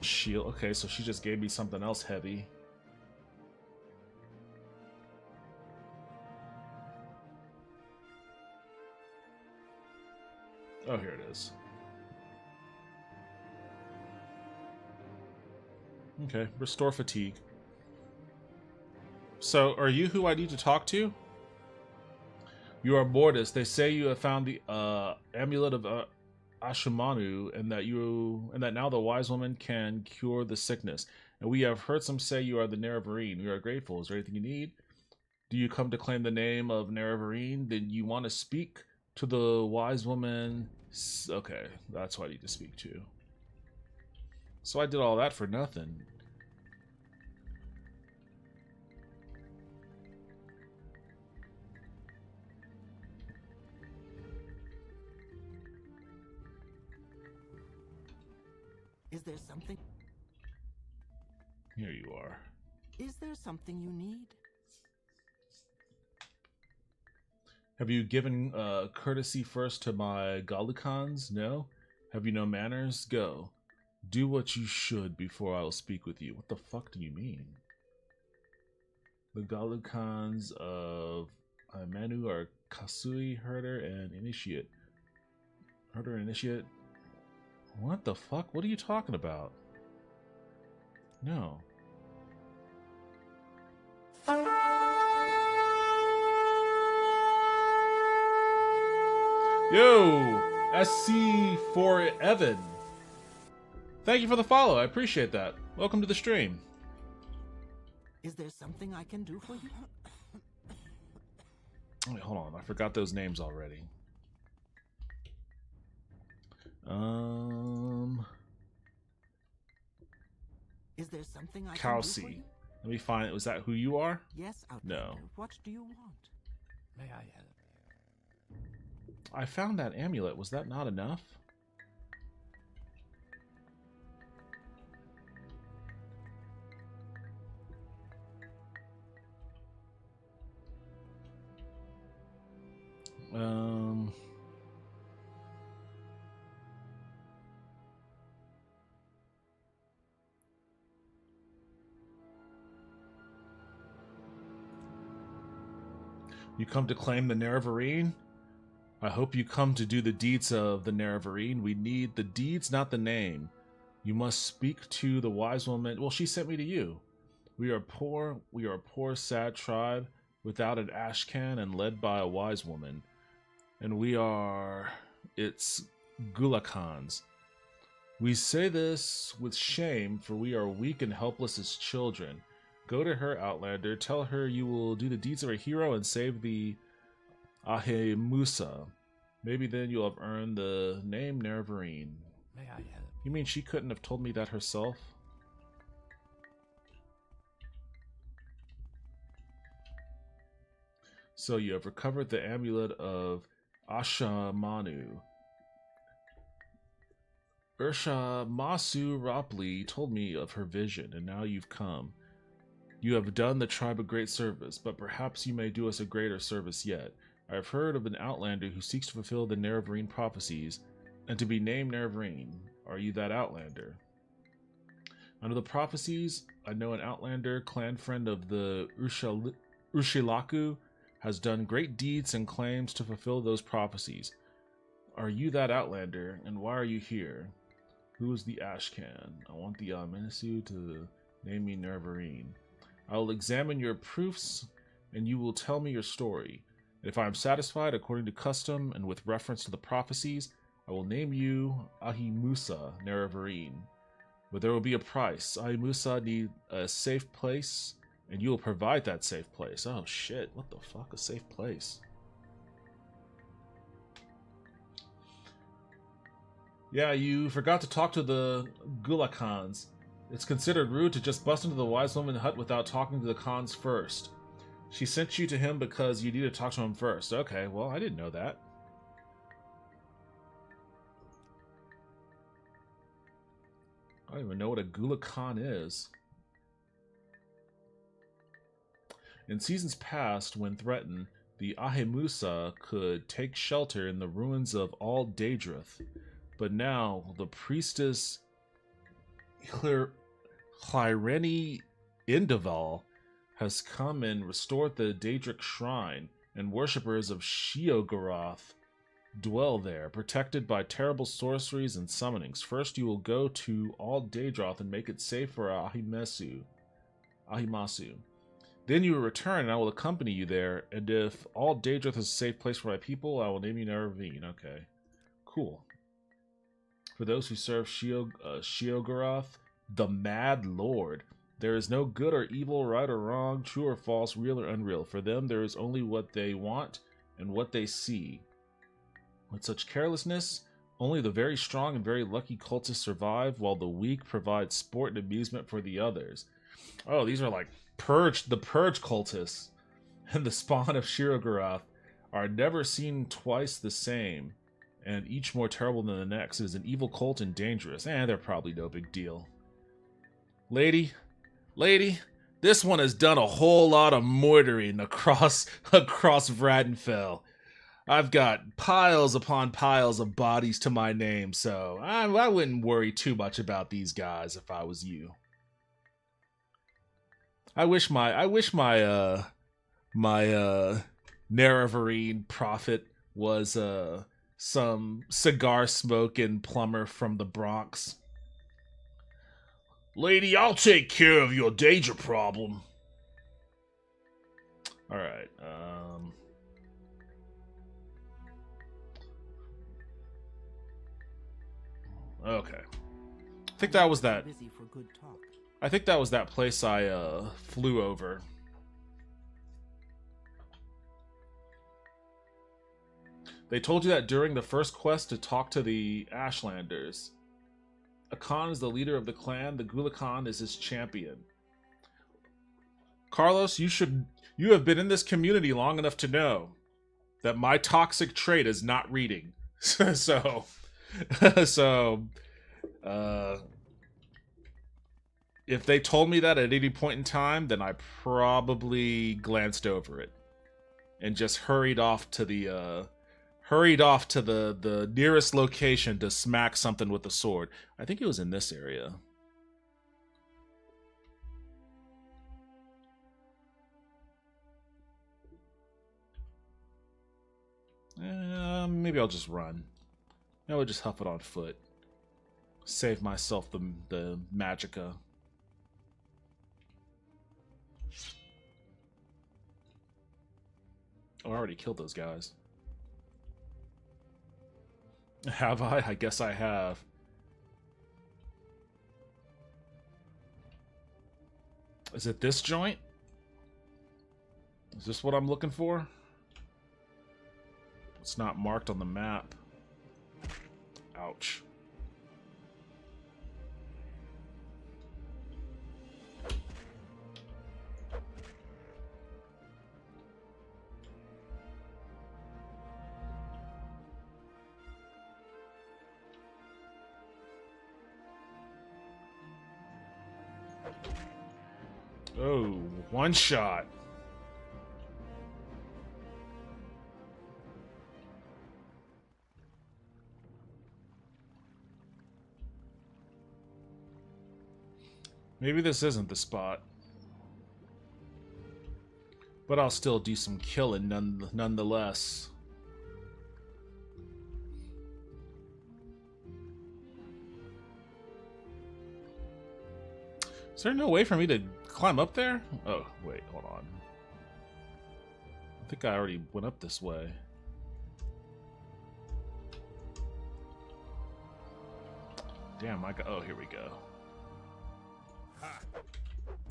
Speaker 1: Shield. Okay, so she just gave me something else heavy. Oh, here it is. Okay, restore fatigue. So, are you who I need to talk to? You are Mortis. They say you have found the amulet of Ashumanu, and that now the wise woman can cure the sickness. And we have heard some say you are the Nerevarine. We are grateful. Is there anything you need? Do you come to claim the name of Nerevarine? Then you want to speak to the wise woman? Okay, that's who I need to speak to. So I did all that for nothing.
Speaker 2: Is there something?
Speaker 1: Here you are.
Speaker 2: Is there something you need?
Speaker 1: Have you given courtesy first to my Galukans? No? Have you no manners? Go. Do what you should before I will speak with you. What the fuck do you mean? The Galukans of Manu are Kasui, Herder, and Initiate. Herder and Initiate? What the fuck? What are you talking about? No. Yo! SC for Evan. Thank you for the follow. I appreciate that. Welcome to the stream.
Speaker 2: Is there something I can do for you?
Speaker 1: Wait, hold on. I forgot those names already.
Speaker 2: Is there something I can do for
Speaker 1: Kelsey.
Speaker 2: you?
Speaker 1: Let me find. Was that who you are?
Speaker 2: Yes, Outlander.
Speaker 1: No.
Speaker 2: What do you want?
Speaker 4: May I help you?
Speaker 1: I found that amulet. Was that not enough? You come to claim the Nerevarine? I hope you come to do the deeds of the Nerevarine. We need the deeds, not the name. You must speak to the wise woman. Well, she sent me to you. We are poor. We are a poor, sad tribe without an ashcan and led by a wise woman. And we are its Gulakans. We say this with shame, for we are weak and helpless as children. Go to her, Outlander. Tell her you will do the deeds of a hero and save the Ahemusa. Maybe then you'll have earned the name Nerevarine.
Speaker 4: May I help?
Speaker 1: You mean she couldn't have told me that herself? So you have recovered the amulet of Ashamanu. Ursha Masu Rapli told me of her vision, and now you've come. You have done the tribe a great service, but perhaps you may do us a greater service yet. I have heard of an outlander who seeks to fulfill the Nerevarine prophecies, and to be named Nerevarine. Are you that outlander? Under the prophecies, I know an outlander, clan friend of the Ushilaku, has done great deeds and claims to fulfill those prophecies. Are you that outlander, and why are you here? Who is the Ashcan? I want the Minisu to name me Nerevarine. I will examine your proofs, and you will tell me your story. If I am satisfied according to custom and with reference to the prophecies, I will name you Ahimusa Nerevarine. But there will be a price. Ahimusa need a safe place, and you will provide that safe place. Oh shit, what the fuck, a safe place? Yeah, you forgot to talk to the Gulakans. It's considered rude to just bust into the wise woman hut without talking to the Khans first. She sent you to him because you need to talk to him first. Okay, well, I didn't know that. I don't even know what a Gulakan is. In seasons past, when threatened, the Ahimusa could take shelter in the ruins of all Daedrith. But now, the priestess Hlyreni Indaval has come and restored the Daedric shrine, and worshippers of Sheogorath dwell there, protected by terrible sorceries and summonings. First, you will go to all Daedroth and make it safe for Ahimasu. Then you will return, and I will accompany you there, and if all Daedroth is a safe place for my people, I will name you Nerevarine. Okay. Cool. For those who serve Sheogorath, the Mad Lord, there is no good or evil, right or wrong, true or false, real or unreal. For them, there is only what they want and what they see. With such carelessness, only the very strong and very lucky cultists survive, while the weak provide sport and amusement for the others. Oh, these are like the Purge cultists, and the spawn of Sheogorath are never seen twice the same, and each more terrible than the next. It is an evil cult and dangerous. They're probably no big deal. Lady, this one has done a whole lot of murdering across Vradenfell. I've got piles upon piles of bodies to my name, so I wouldn't worry too much about these guys if I was you. I wish my Nerevarine prophet was some cigar smoking plumber from the Bronx. Lady, I'll take care of your Daedra problem. Alright, okay. I think that was that.
Speaker 2: Busy for good talk.
Speaker 1: I think that was that place I flew over. They told you that during the first quest to talk to the Ashlanders. Akan is the leader of the clan. The Gulakan is his champion. Carlos, you have been in this community long enough to know that my toxic trait is not reading. so, if they told me that at any point in time, then I probably glanced over it and just hurried off to the nearest location to smack something with a sword. I think it was in this area. Maybe I'll just run. Maybe I'll just huff it on foot. Save myself the magicka. Oh, I already killed those guys. Have I? I guess I have. Is it this joint? Is this what I'm looking for? It's not marked on the map. Ouch. Oh, one shot. Maybe this isn't the spot. But I'll still do some killing nonetheless. Is there no way for me to climb up there? Oh, wait, hold on. I think I already went up this way. Damn, oh, here we go.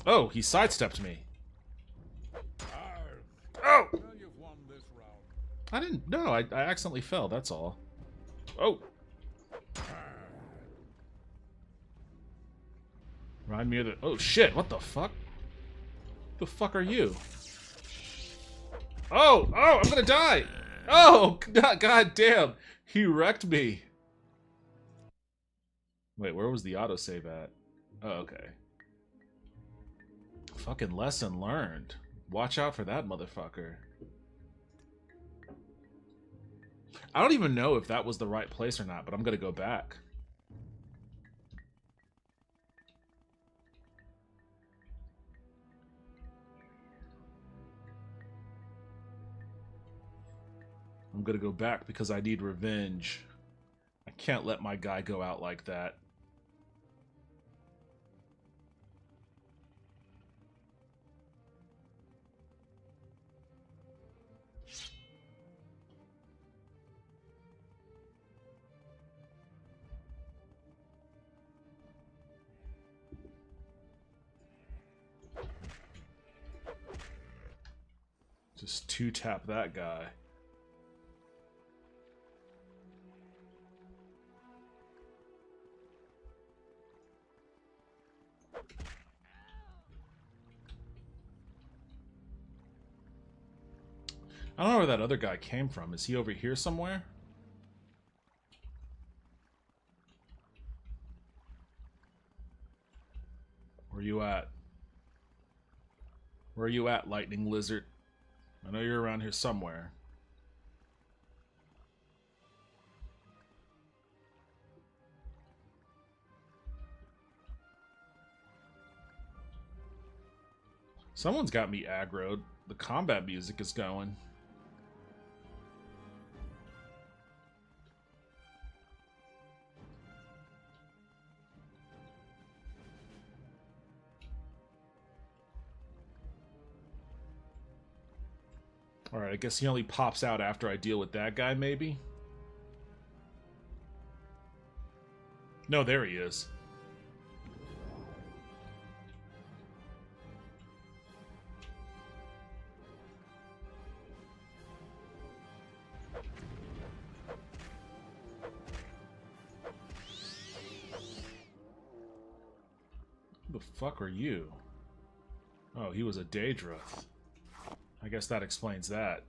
Speaker 1: Oh, he sidestepped me. Oh! I didn't... No, I accidentally fell, that's all. Oh! Remind me of the... Oh, shit, what the fuck? The fuck are you? Oh! Oh, I'm gonna die! Oh! God damn! He wrecked me. Wait, where was the autosave at? Oh, okay. Fucking lesson learned. Watch out for that motherfucker. I don't even know if that was the right place or not, but I'm gonna go back. I'm gonna go back because I need revenge. I can't let my guy go out like that. Just two-tap that guy. I don't know where that other guy came from. Is he over here somewhere? Where you at? Where are you at, lightning lizard? I know you're around here somewhere. Someone's got me aggroed. The combat music is going. Alright, I guess he only pops out after I deal with that guy, maybe? No, there he is. Who the fuck are you? Oh, he was a Daedra. I guess that explains that.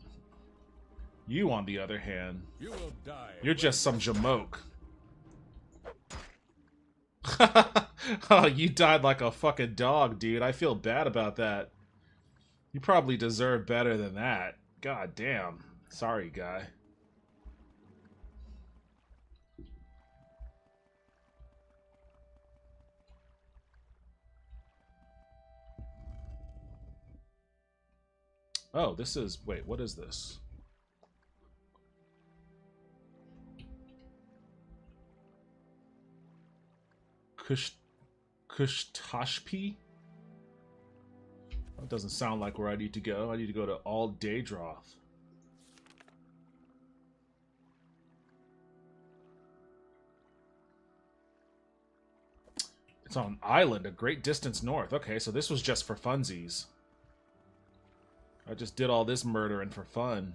Speaker 1: You, on the other hand,
Speaker 5: You will die.
Speaker 1: you're just some jamoke. Oh, you died like a fucking dog, dude. I feel bad about that. You probably deserve better than that. God damn. Sorry, guy. Oh, this is... Wait, what is this? Kushtashpi? That doesn't sound like where I need to go. I need to go to All Daedroth. It's on an island a great distance north. Okay, so this was just for funsies. I just did all this murdering for fun.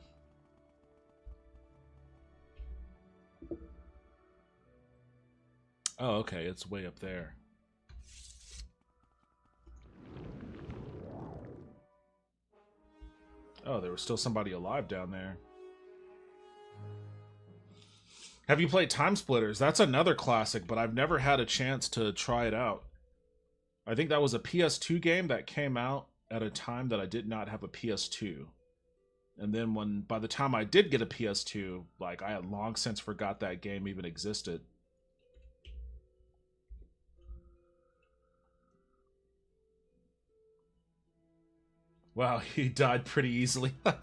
Speaker 1: Oh, okay, it's way up there. Oh, there was still somebody alive down there. Have you played Time Splitters? That's another classic, but I've never had a chance to try it out. I think that was a PS2 game that came out at a time that I did not have a PS2. And then by the time I did get a PS2, like, I had long since forgot that game even existed. Wow, he died pretty easily. Am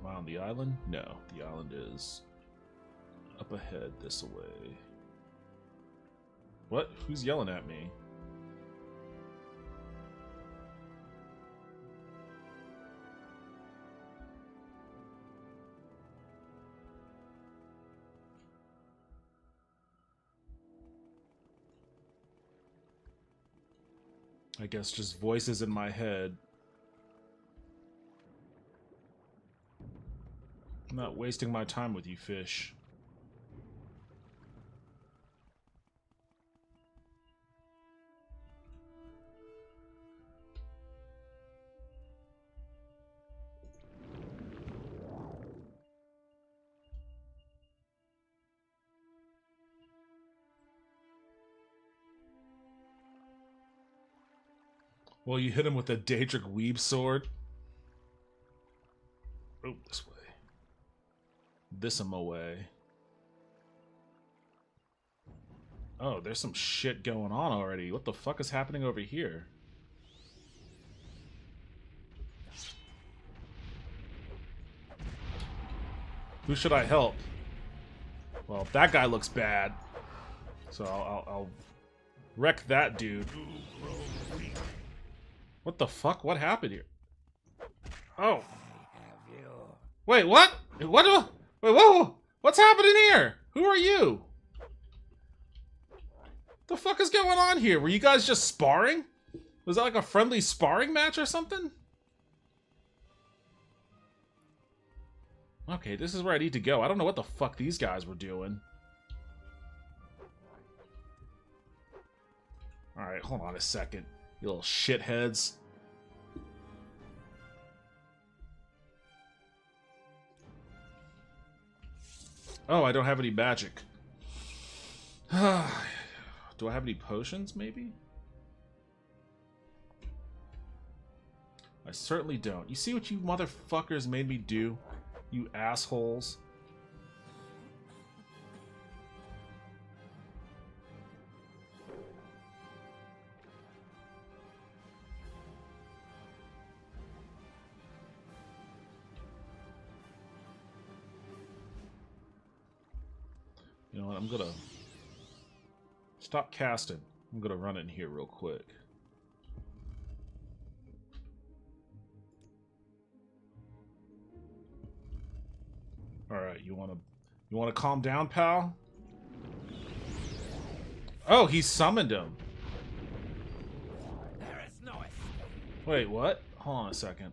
Speaker 1: I on the island? No, the island is up ahead this way. What? Who's yelling at me? I guess just voices in my head. I'm not wasting my time with you, fish. Well, you hit him with a Daedric Weeb sword. Oh, this way. This him away. Oh, there's some shit going on already. What the fuck is happening over here? Who should I help? Well, that guy looks bad. So I'll wreck that dude. What the fuck? What happened here? Oh. Wait, what? What? Wait, whoa! What's happening here? Who are you? The fuck is going on here? Were you guys just sparring? Was that like a friendly sparring match or something? Okay, this is where I need to go. I don't know what the fuck these guys were doing. Alright, hold on a second. You little shitheads. Oh, I don't have any magic. Do I have any potions, maybe? I certainly don't. You see what you motherfuckers made me do? You assholes. You know what, I'm gonna stop casting. I'm gonna run in here real quick. Alright, you wanna calm down, pal? Oh, he summoned him.
Speaker 4: There is no escape.
Speaker 1: Wait, what? Hold on a second.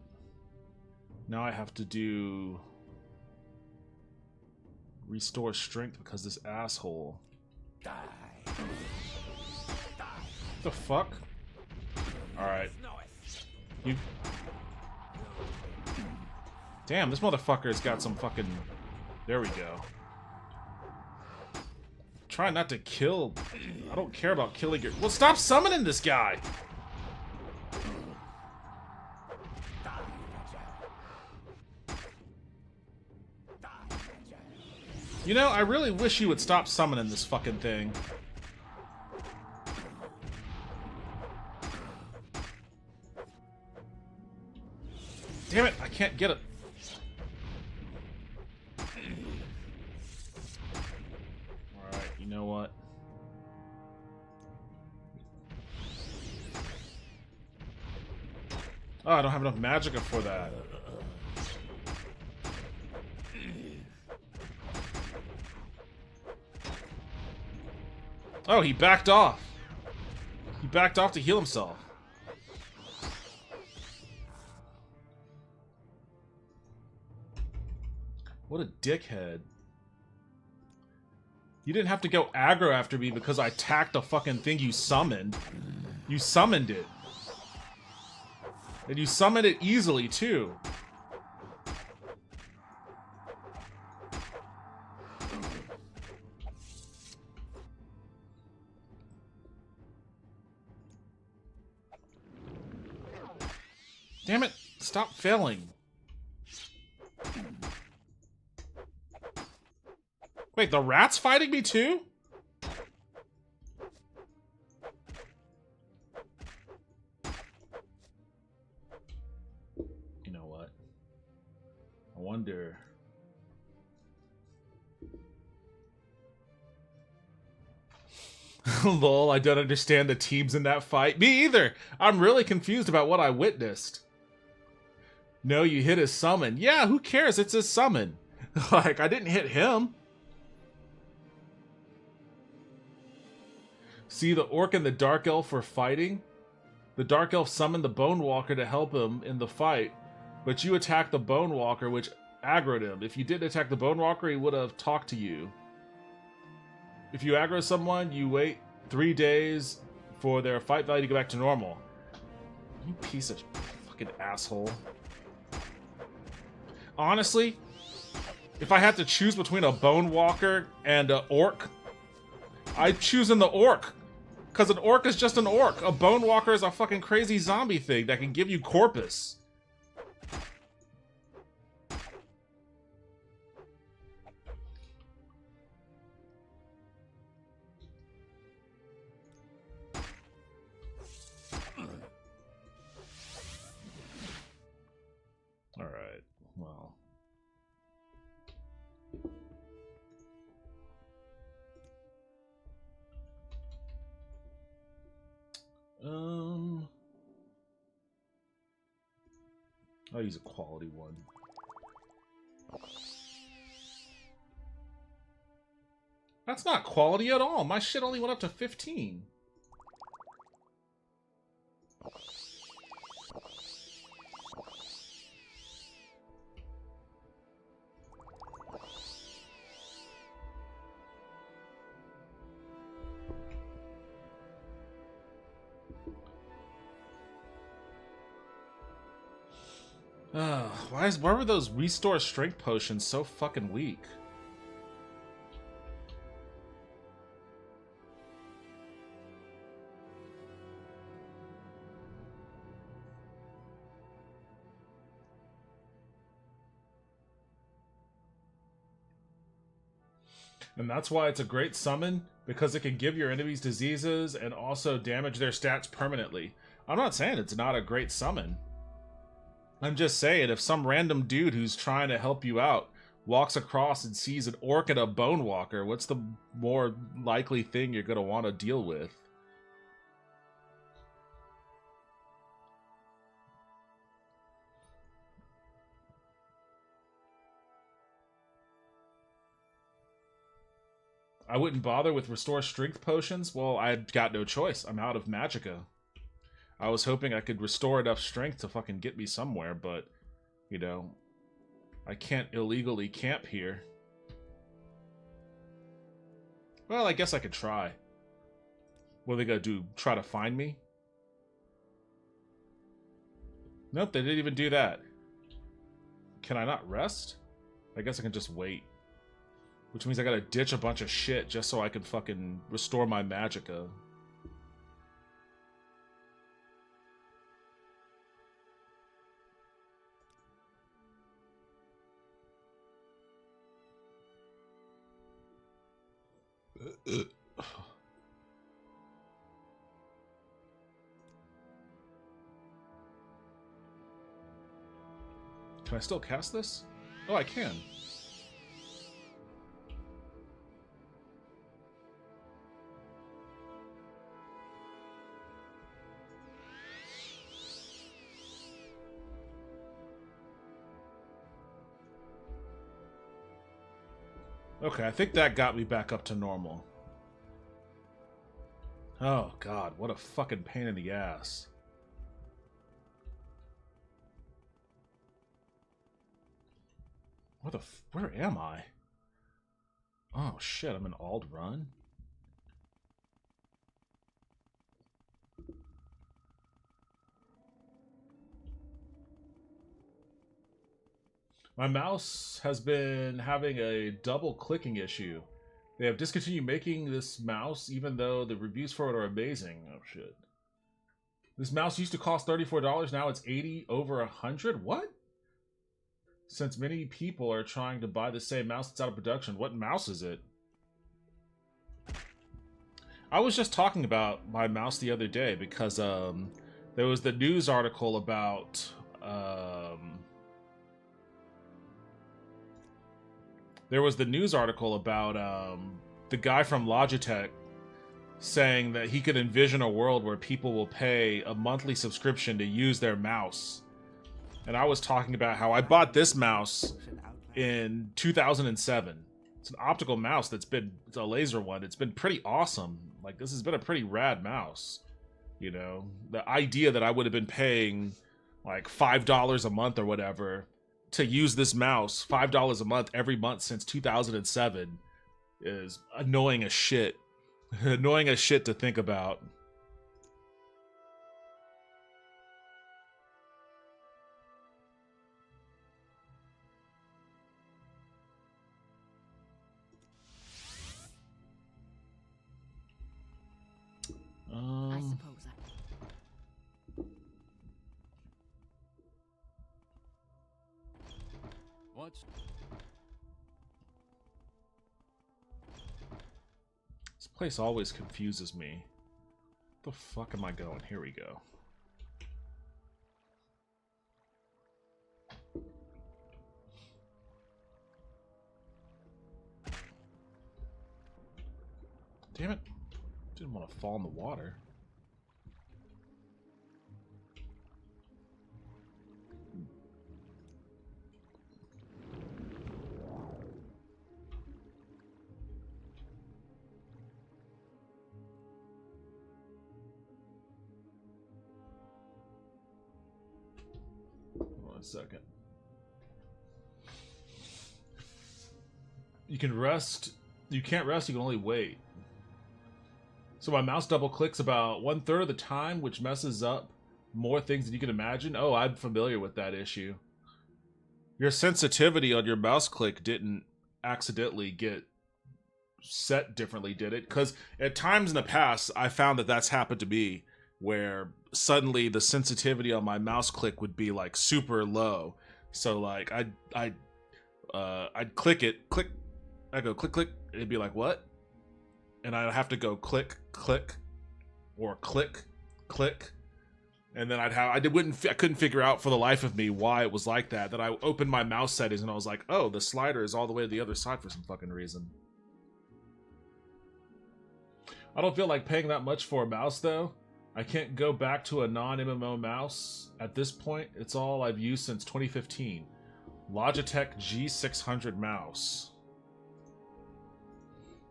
Speaker 1: Now I have to do restore strength because this asshole.
Speaker 4: Die.
Speaker 1: What the fuck? Alright.
Speaker 4: No escape.
Speaker 1: You. Damn, this motherfucker's got some fucking. There we go. Try not to kill. I don't care about killing your. Well, stop summoning this guy! You know, I really wish you would stop summoning this fucking thing. Damn it, I can't get it. Alright, you know what? Oh, I don't have enough magicka for that. Oh, he backed off. He backed off to heal himself. What a dickhead. You didn't have to go aggro after me because I attacked the fucking thing you summoned. You summoned it. And you summoned it easily, too. Damn it! Stop failing. Wait, the rat's fighting me too? You know what? I wonder... Lol, I don't understand the teams in that fight. Me either! I'm really confused about what I witnessed. No, you hit his summon. Yeah, who cares? It's his summon. Like, I didn't hit him. See, the orc and the dark elf were fighting. The dark elf summoned the bone walker to help him in the fight, but you attacked the bone walker, which aggroed him. If you didn't attack the bone walker, he would have talked to you. If you aggro someone, you wait 3 days for their fight value to go back to normal. You piece of fucking asshole. Honestly, if I had to choose between a bone walker and an orc, I'd choose the orc. Because an orc is just an orc. A bone walker is a fucking crazy zombie thing that can give you corpus. Alright, well. I'll use a quality one. That's not quality at all. My shit only went up to 15. Why were those restore strength potions so fucking weak? And that's why it's a great summon, because it can give your enemies diseases and also damage their stats permanently. I'm not saying it's not a great summon. I'm just saying, if some random dude who's trying to help you out walks across and sees an orc and a bone walker, what's the more likely thing you're going to want to deal with? I wouldn't bother with restore strength potions. Well, I've got no choice. I'm out of magicka. I was hoping I could restore enough strength to fucking get me somewhere, but, you know, I can't illegally camp here. Well, I guess I could try. What are they gonna do? Try to find me? Nope, they didn't even do that. Can I not rest? I guess I can just wait. Which means I gotta ditch a bunch of shit just so I can fucking restore my magicka. Can I still cast this? Oh, I can. Okay, I think that got me back up to normal. Oh god, what a fucking pain in the ass. Where am I? Oh shit, I'm in Ald Run? My mouse has been having a double clicking issue. They have discontinued making this mouse even though the reviews for it are amazing. Oh shit. This mouse used to cost $34. Now it's 80 over 100. What? Since many people are trying to buy the same mouse that's out of production, what mouse is it? I was just talking about my mouse the other day because there was the news article about the guy from Logitech saying that he could envision a world where people will pay a monthly subscription to use their mouse. And I was talking about how I bought this mouse in 2007. It's an optical mouse it's a laser one. It's been pretty awesome. Like, this has been a pretty rad mouse. You know, the idea that I would have been paying like $5 a month or whatever to use this mouse, $5 a month every month since 2007 is annoying as shit. Annoying as shit to think about.
Speaker 3: I suppose
Speaker 4: What's
Speaker 1: This place always confuses me. Where the fuck am I going? Here we go. Damn it. Didn't want to fall in the water. Hold on a second. You can rest. You can't rest, you can only wait. So my mouse double clicks about 1/3 of the time, which messes up more things than you can imagine. Oh, I'm familiar with that issue. Your sensitivity on your mouse click didn't accidentally get set differently, did it? Because at times in the past, I found that that's happened to me, where suddenly the sensitivity on my mouse click would be like super low. So like I'd click it, click, I go click, click, it'd be like, what? And I'd have to go click, click, or click, click, and then I couldn't figure out for the life of me why it was like that. Then I opened my mouse settings and I was like, oh, the slider is all the way to the other side for some fucking reason. I don't feel like paying that much for a mouse though. I can't go back to a non-MMO mouse at this point. It's all I've used since 2015. Logitech G600 mouse.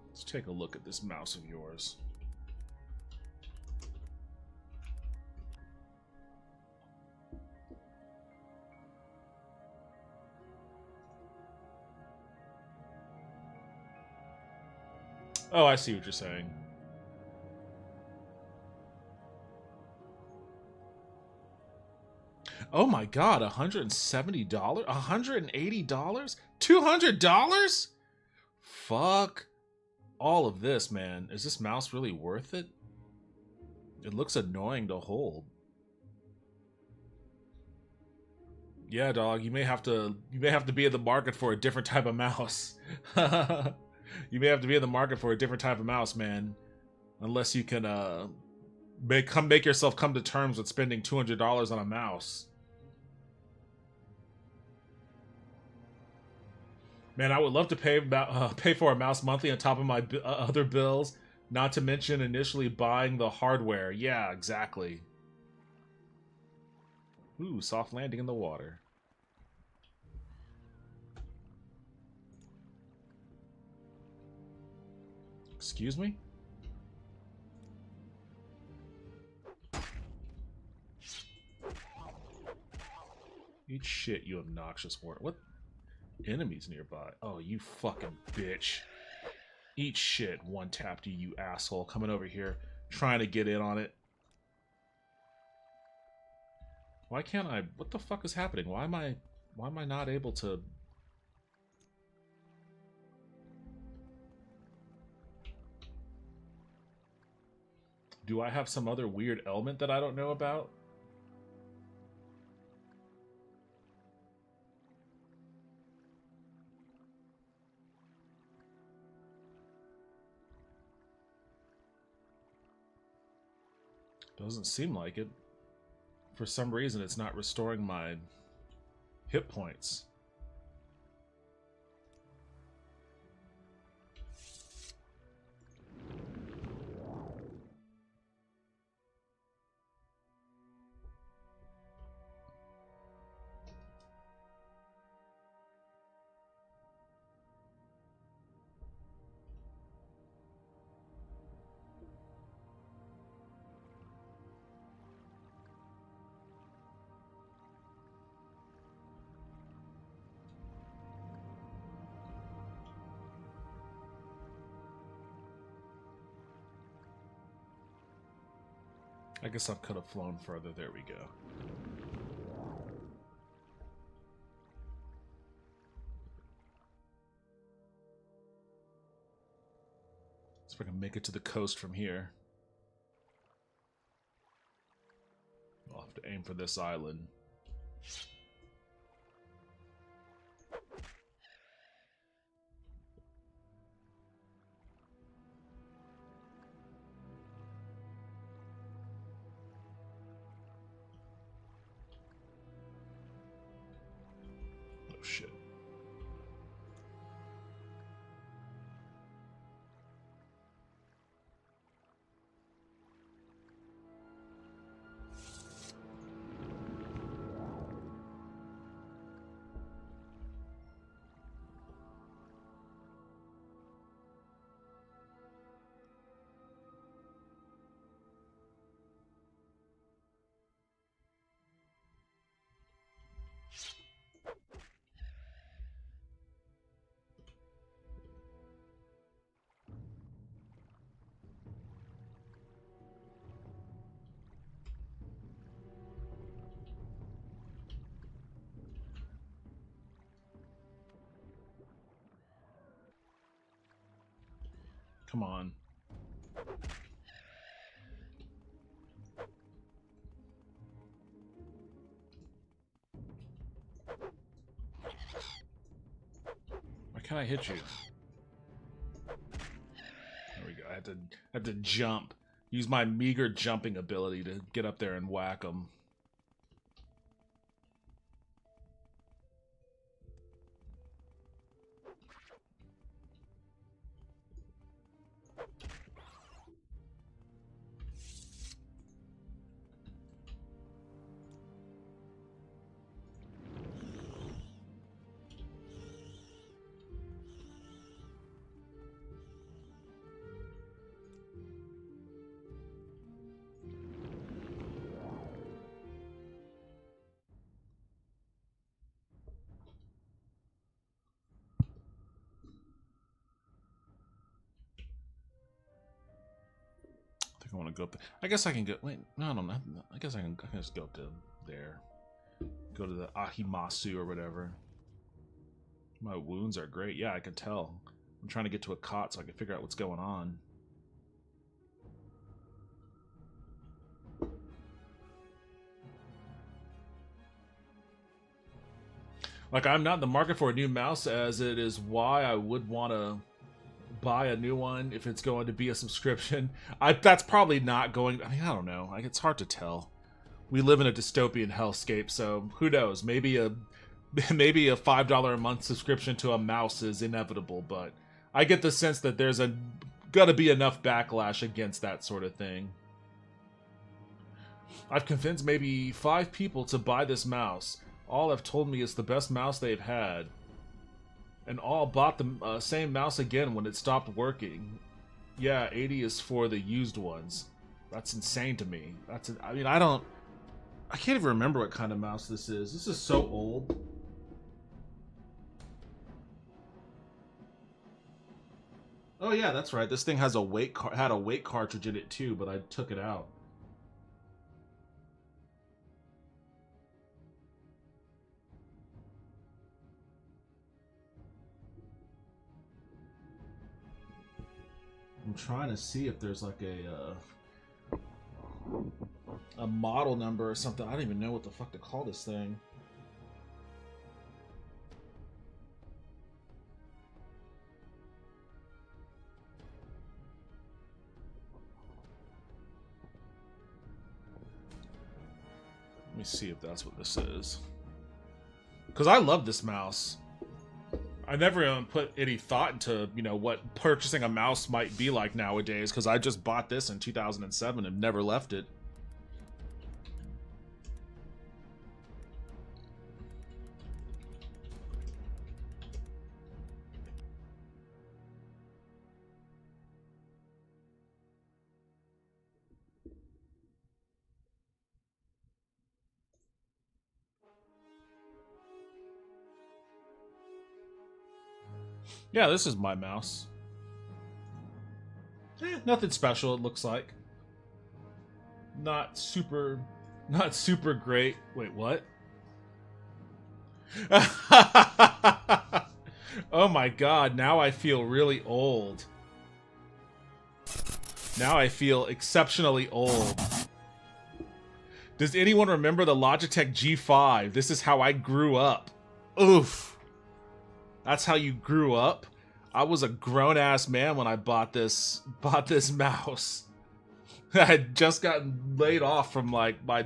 Speaker 1: Let's take a look at this mouse of yours. Oh, I see what you're saying. Oh my god, $170? $180? $200? Fuck all of this, man. Is this mouse really worth it? It looks annoying to hold. Yeah, dog, you may have to be in the market for a different type of mouse. You may have to be in the market for a different type of mouse, man. Unless you can make yourself come to terms with spending $200 on a mouse. Man, I would love to pay for a mouse monthly on top of my other bills, not to mention initially buying the hardware. Yeah, exactly. Ooh, soft landing in the water. Excuse me? Eat shit, you obnoxious wart. What? Enemies nearby. Oh, you fucking bitch. Eat shit, one tapped you asshole. Coming over here, trying to get in on it. Why can't I? What the fuck is happening? Why am I not able to? Do I have some other weird element that I don't know about? Doesn't seem like it. For some reason, it's not restoring my hit points. I guess I could have flown further. There we go. See if I can make it to the coast from here. I'll have to aim for this island. Oh shit. Come on. Why can't I hit you? There we go. I had to jump. Use my meager jumping ability to get up there and whack them. I want to go up there. I guess I can go. Wait, no, no, no. I guess I can just go up to there. Go to the Ahimasu or whatever. My wounds are great. Yeah, I can tell. I'm trying to get to a cot so I can figure out what's going on. Like, I'm not in the market for a new mouse, as it is why I would want to buy a new one if it's going to be a subscription. That's probably not going. I mean, I don't know. Like, it's hard to tell. We live in a dystopian hellscape, so who knows? Maybe a $5 a month subscription to a mouse is inevitable, but I get the sense that there's gotta be enough backlash against that sort of thing. I've convinced maybe 5 people to buy this mouse. All have told me it's the best mouse they've had. And all bought the same mouse again when it stopped working. Yeah, 80 is for the used ones. That's insane to me. I mean, I can't even remember what kind of mouse this is. This is so old. Oh yeah, that's right. This thing has had a weight cartridge in it too, but I took it out. I'm trying to see if there's like a a model number or something. I don't even know what the fuck to call this thing. Let me see if that's what this is. Because I love this mouse. I never even put any thought into, you know, what purchasing a mouse might be like nowadays, because I just bought this in 2007 and never left it. Yeah, this is my mouse. Nothing special, it looks like. Not super great. Wait, what? Oh my god, now I feel really old. Now I feel exceptionally old. Does anyone remember the Logitech G5? This is how I grew up. Oof. That's how you grew up? I was a grown-ass man when I bought this mouse. I had just gotten laid off from, like, my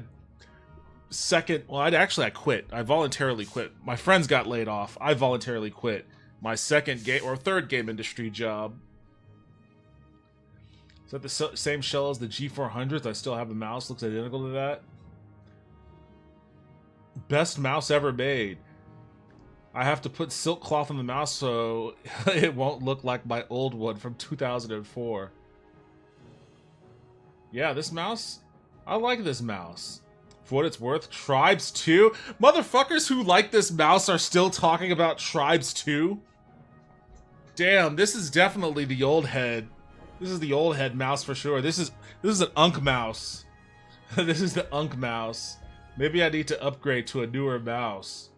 Speaker 1: second... Well, I quit. I voluntarily quit. My friends got laid off. I voluntarily quit my second game or third game industry job. Is that the same shell as the G400s? I still have the mouse. Looks identical to that. Best mouse ever made. I have to put silk cloth on the mouse so it won't look like my old one from 2004. Yeah, this mouse, I like this mouse. For what it's worth, Tribes 2? Motherfuckers who like this mouse are still talking about Tribes 2? Damn, this is definitely the old head. This is the old head mouse for sure. This is an Unk mouse. This is the Unk mouse. Maybe I need to upgrade to a newer mouse.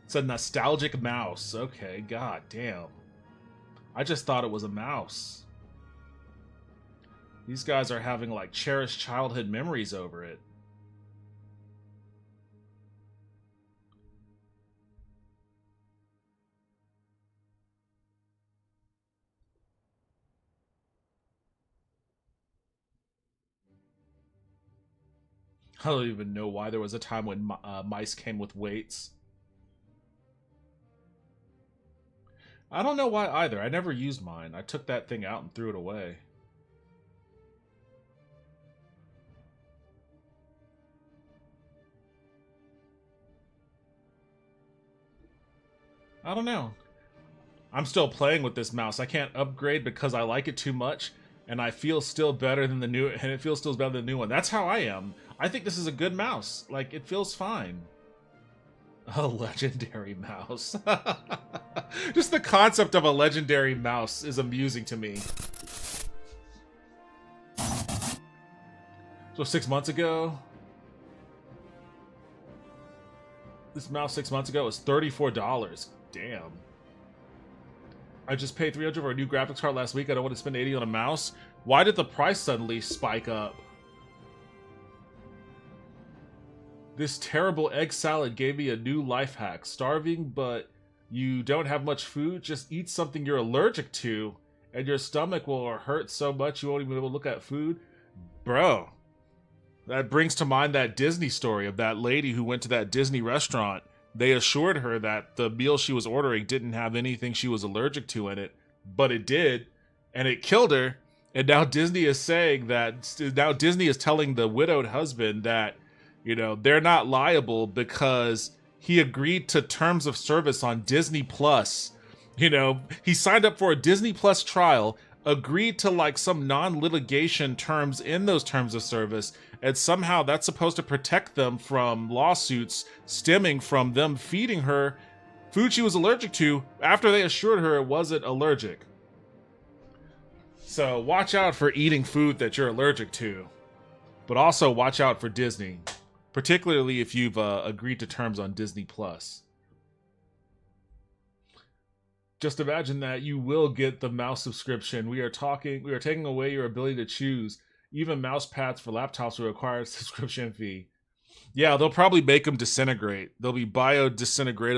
Speaker 1: It's a nostalgic mouse. Okay, god damn. I just thought it was a mouse. These guys are having, like, cherished childhood memories over it. I don't even know why there was a time when mice came with weights. I don't know why either. I never used mine. I took that thing out and threw it away. I don't know. I'm still playing with this mouse. I can't upgrade because I like it too much, and I feel still better than the new, and it feels still better than the new one. That's how I am. I think this is a good mouse. Like, it feels fine. A legendary mouse. Just the concept of a legendary mouse is amusing to me. So 6 months ago, this mouse 6 months ago was $34. Damn. I just paid $300 for a new graphics card last week. I don't want to spend $80 on a mouse. Why did the price suddenly spike up? This terrible egg salad gave me a new life hack. Starving, but you don't have much food? Just eat something you're allergic to, and your stomach will hurt so much you won't even be able to look at food. Bro, that brings to mind that Disney story of that lady who went to that Disney restaurant. They assured her that the meal she was ordering didn't have anything she was allergic to in it, but it did, and it killed her. And now Disney is saying that, now Disney is telling the widowed husband that, you know, they're not liable because he agreed to terms of service on Disney Plus. You know, he signed up for a Disney Plus trial, agreed to like some non-litigation terms in those terms of service, and somehow that's supposed to protect them from lawsuits stemming from them feeding her food she was allergic to after they assured her it wasn't allergic. So watch out for eating food that you're allergic to, but also watch out for Disney. Particularly if you've agreed to terms on Disney Plus. just imagine that you will get the mouse subscription. We are taking away your ability to choose. Even mouse pads for laptops will require a subscription fee. Yeah, they'll probably make them disintegrate. They'll be bio-disintegratable